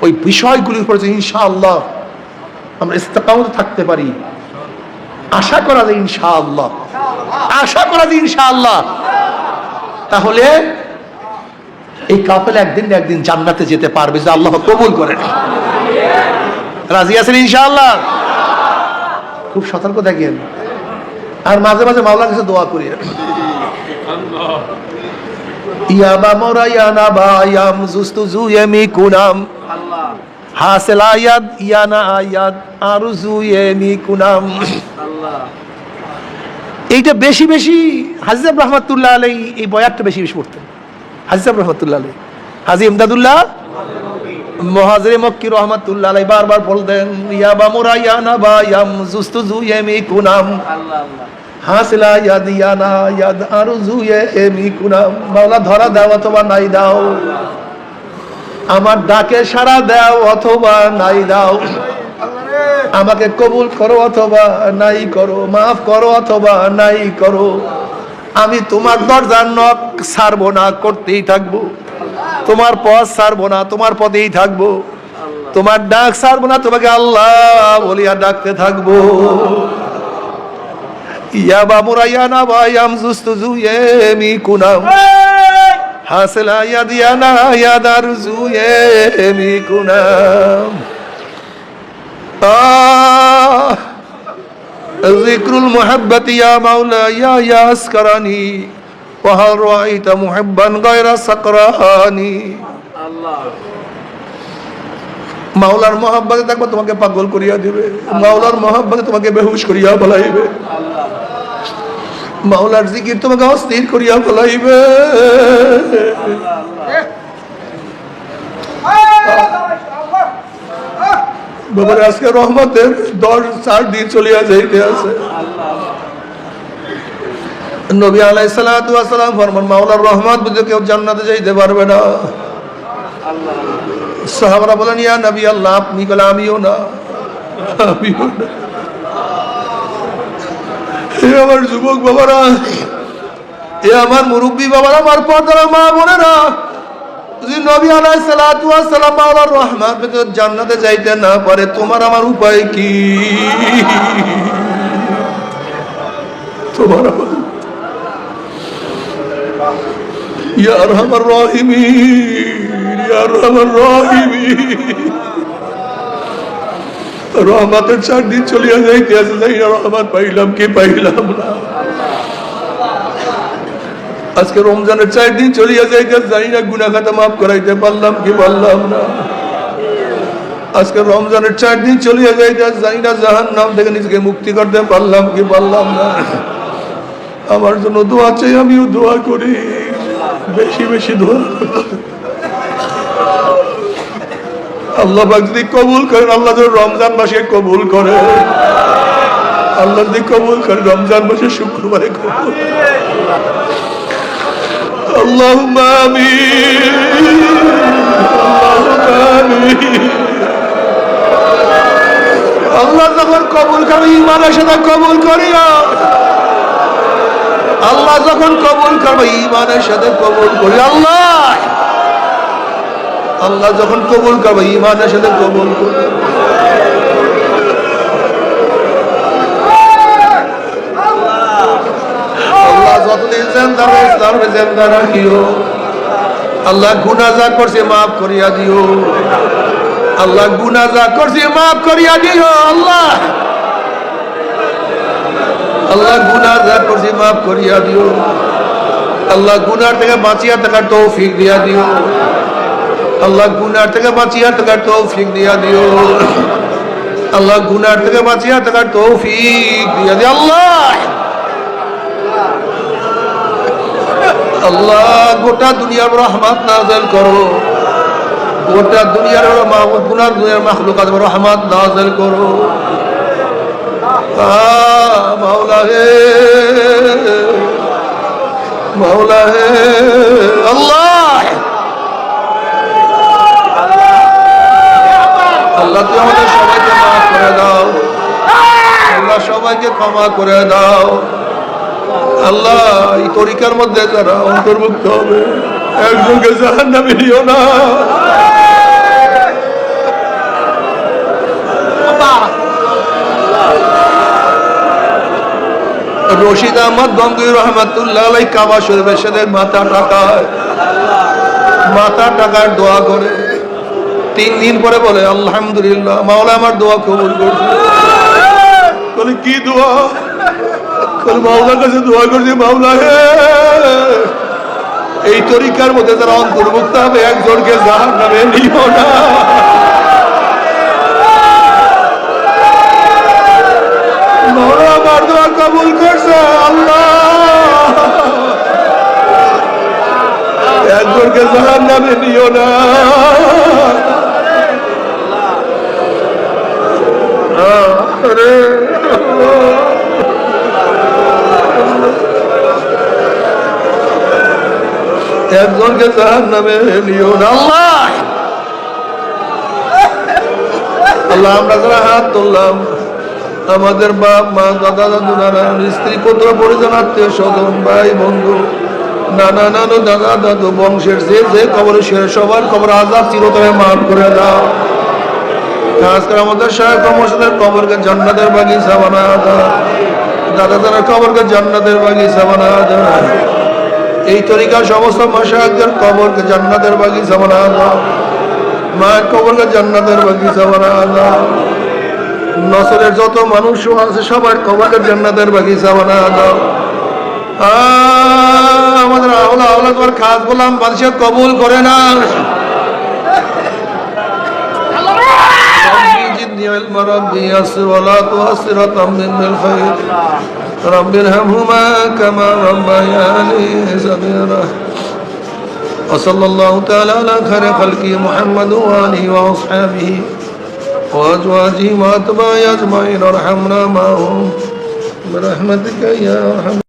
ওই বিষয়গুলির উপর যে ইনশাআল্লাহ আমরা ইস্তেকামত থাকতে পারি, আশা করা যায় ইনশাআল্লাহ, আশা করা যায় ইনশাআল্লাহ, তাহলে এই কাফেলা একদিন না একদিন জান্নাতে যেতে পারবে, যে আল্লাহ কবুল করেন। রাজি আছেন ইনশাআল্লাহ? খুব সতর্ক থাকেন, আর মাঝে মাঝে মাওলার কাছে দোয়া করি। ইয়াবা মোরায়ানা বায়াম জুস্তু জুয়েমি কুনাম হাসিল আয়াত ইয়ানা আয়াত আরজু এমি কুনাম। এইটা বেশি বেশি হাজী সাহেব রহমাতুল্লাহ আলাইহি এই বয়াতটা বেশি বেশি পড়তেন। হাজী সাহেব রহমাতুল্লাহ আলাইহি, হাজী ইমদাদুল্লাহ মুহাজিরে মক্কি রহমাতুল্লাহ আলাইহি বারবার বলতেন, ইয়াবা মোরায়ানা বায়াম জুস্তু জুয়েমি কুনাম হাসিলা ইয়াদ ইয়ানা ইয়াদ আরজু এমি কুনাম। মাওলা ধরা দাও অথবা নাই দাও, আমার ডাকে সাড়া দাও অথবা নাই দাও, আমাকে কবুল করো অথবা নাই করো, মাফ করো অথবা নাই করো। আমি তোমার দরজার নখ ছাড়বো না, করতেই থাকবো। তোমার পথ ছাড়বো না, তোমার পথেই থাকবো। তোমার ডাক ছাড়বো না, তোমাকে আল্লাহ বলিয়া ডাকতে থাকবো। ইয়াবা মুরায়ানা বায়াম জুস্তু জুয়েমি কুনাম হাসিলা ইয়াদিয়ানা ইয়াদার জুয়েমি কুনাম। যিকরুল মুহাব্বতি ইয়া মাওলা ইয়া ইয়াসকারানি ওয়া হাল রাআইতা মুহিব্বান গায়রা সাকরানি। আল্লাহ, মাওলার মহব্বতে দেখবো তোমাকে পাগল করিয়া দিবে, মাওলার মহব্বতে তোমাকে বেহুশ করিয়া বলাইবে, মাওলার জিকির তোমাকে অস্থির করিয়া বলাইবে। বাবার আজকে রহমতের 10-4 দিন চলিয়া যাইতে আছে। নবী আলাইহিস সালাতু ওয়াস সালাম ফরমান, মাওলার রহমত বুঝে কেউ জান্নাতে যাইতে পারবে না। সাহাবারা বলেন, ইয়া নবী আল্লাহ, আপনি? বলে, আমিও না, আমিও না। এ আমার যুবক বাবারা, এ আমার মুরব্বী বাবারা, আমার পর্দার মা বোনেরা, যদি নবী আলাইহিস সালাতু ওয়াস সালাম মাওলার রহমত পেতে জান্নাতে যাইতে না পারে, তোমার আমার উপায় কি? তোমার আমার ইয়া আরহামার রাহিমিন, ইয়া আরহামার রাহিমিন। রহমতের 4 দিন চলিয়া যাইতে আছে, যাই না রহমত পাইলাম কি পাইলাম না। আজকে রমজানের 4 দিন চলিয়া যাইতে, যাই না গুনাহ খাতা মাফ করাইতে পারলাম কি পারলাম না। আজকে রমজানের 4 দিন চলিয়া যাইতে, যাই না জাহান্নাম থেকে নিজেকে মুক্তি করতে পারলাম কি পারলাম না। আমার জন্য দোয়া চাই, আমিও দোয়া করি, বেশি বেশি দোয়া। আল্লাহ পাক যদি কবুল করেন, আল্লাহ যদি রমজান মাসে কবুল করে, আল্লাহ যদি কবুল করে রমজান মাসে শুক্রবারে কবুল। আল্লাহুম্মা আমিন, আল্লাহুম্মা আমিন। আল্লাহ যখন কবুল করে, ঈমানের সাথে কবুল করিয়া। আল্লাহ যখন কবুল করবে, ঈমানের সাথে কবুল করি। আল্লাহ, আল্লাহ যখন কবুল করবে, ঈমানের সাথে কবুল করবে। আল্লাহ যতদিন জিন্দা রয়েছে জিন্দা রাখিও। আল্লাহ গুনাহ যা করছে মাফ করিয়া দিও। আল্লাহ গুনাহ যা করছে মাফ করিয়া দিও। আল্লাহ আল্লাহ গুনাহ যা করছি মাফ করিয়া দিও আল্লাহ গুনার থেকে বাঁচিয়া থাকার তৌফিক দিয়া দিও আল্লাহ গুনার থেকে বাঁচিয়া থাকার তৌফিক দিয়া দিও আল্লাহ গুনার থেকে বাঁচিয়া থাকার তৌফিক দিয়া দিও আল্লাহ আল্লাহ গোটা দুনিয়ার রহমত নাযিল করো গোটা দুনিয়ার গুনার দুনিয়ার মাখলুকাত রহমত নাযিল করো মাওলা হে মাওলা হে আল্লাহ আল্লাহ তুমি আমাদের সবাইকে মাফ করে দাও আল্লাহ সবাইকে ক্ষমা করে দাও আল্লাহ এই তরিকার মধ্যে যারা অন্তর্ভুক্ত হবে একজনকে জাহান্নামে নিও না রশিদ আহমদ গঙ্গুই রহমাতুল্লাহ আলাইহি কাবা শরীফের সাথে মাথা টাকার দোয়া করে 3 দিন পরে বলে আলহামদুলিল্লাহ মাওলা আমার দোয়া কবুল করছে বলে কি দোয়া বলে মাওলার কাছে দোয়া করছে মাওলা হে এই তরিকার মধ্যে যারা অন্তর্ভুক্ত হবে একজনকে জাহান্নামে নিও না মাওলা আমার দোয়া কবুল করছে আল্লাহ একজনকে জাহান্নামে নিও না একজনকে জাহান্নামে নিও না আল্লাহ আল্লাহ আমরা যারা হাত তুললাম আমাদের বাপ মা দাদা দাদু নানা স্ত্রী পুত্র পরিজন আত্মীয় স্বজন ভাই বন্ধু নানা নানু দাদা দাদু বংশের যে যে কবরে সবার কবর আযাব চিরতরে মাফ করে দাও খাস করে আমাদের শায়েখ মুর্শিদের কবরকে জান্নাতের বাগিচা বানায় দাও দাদা দাদার কবরকে জান্নাতের বাগিচা বানায় দাও এই তরিকার সমস্ত মাশায়েখদের কবরকে জান্নাতের বাগিচা বানায় দাও মায়ের কবরকে জান্নাতের বাগিচা বানায় দাও নসরের যত মানুষ আছে সবার কবরকে জান্নাতের বাগিচা বানায় দাও আমাদের আওলাদ তোমার খাস গোলাম বাদশাহ কবুল করে না ربي يسر ولا تؤثر وتمم بالخير رب ارحمهما كما ربياني صغيرا وصلى الله تعالى على خير خلقه محمد وآله وأصحابه وأزواجه وأتباعه أجمعين ارحمنا معهم برحمتك يا أرحم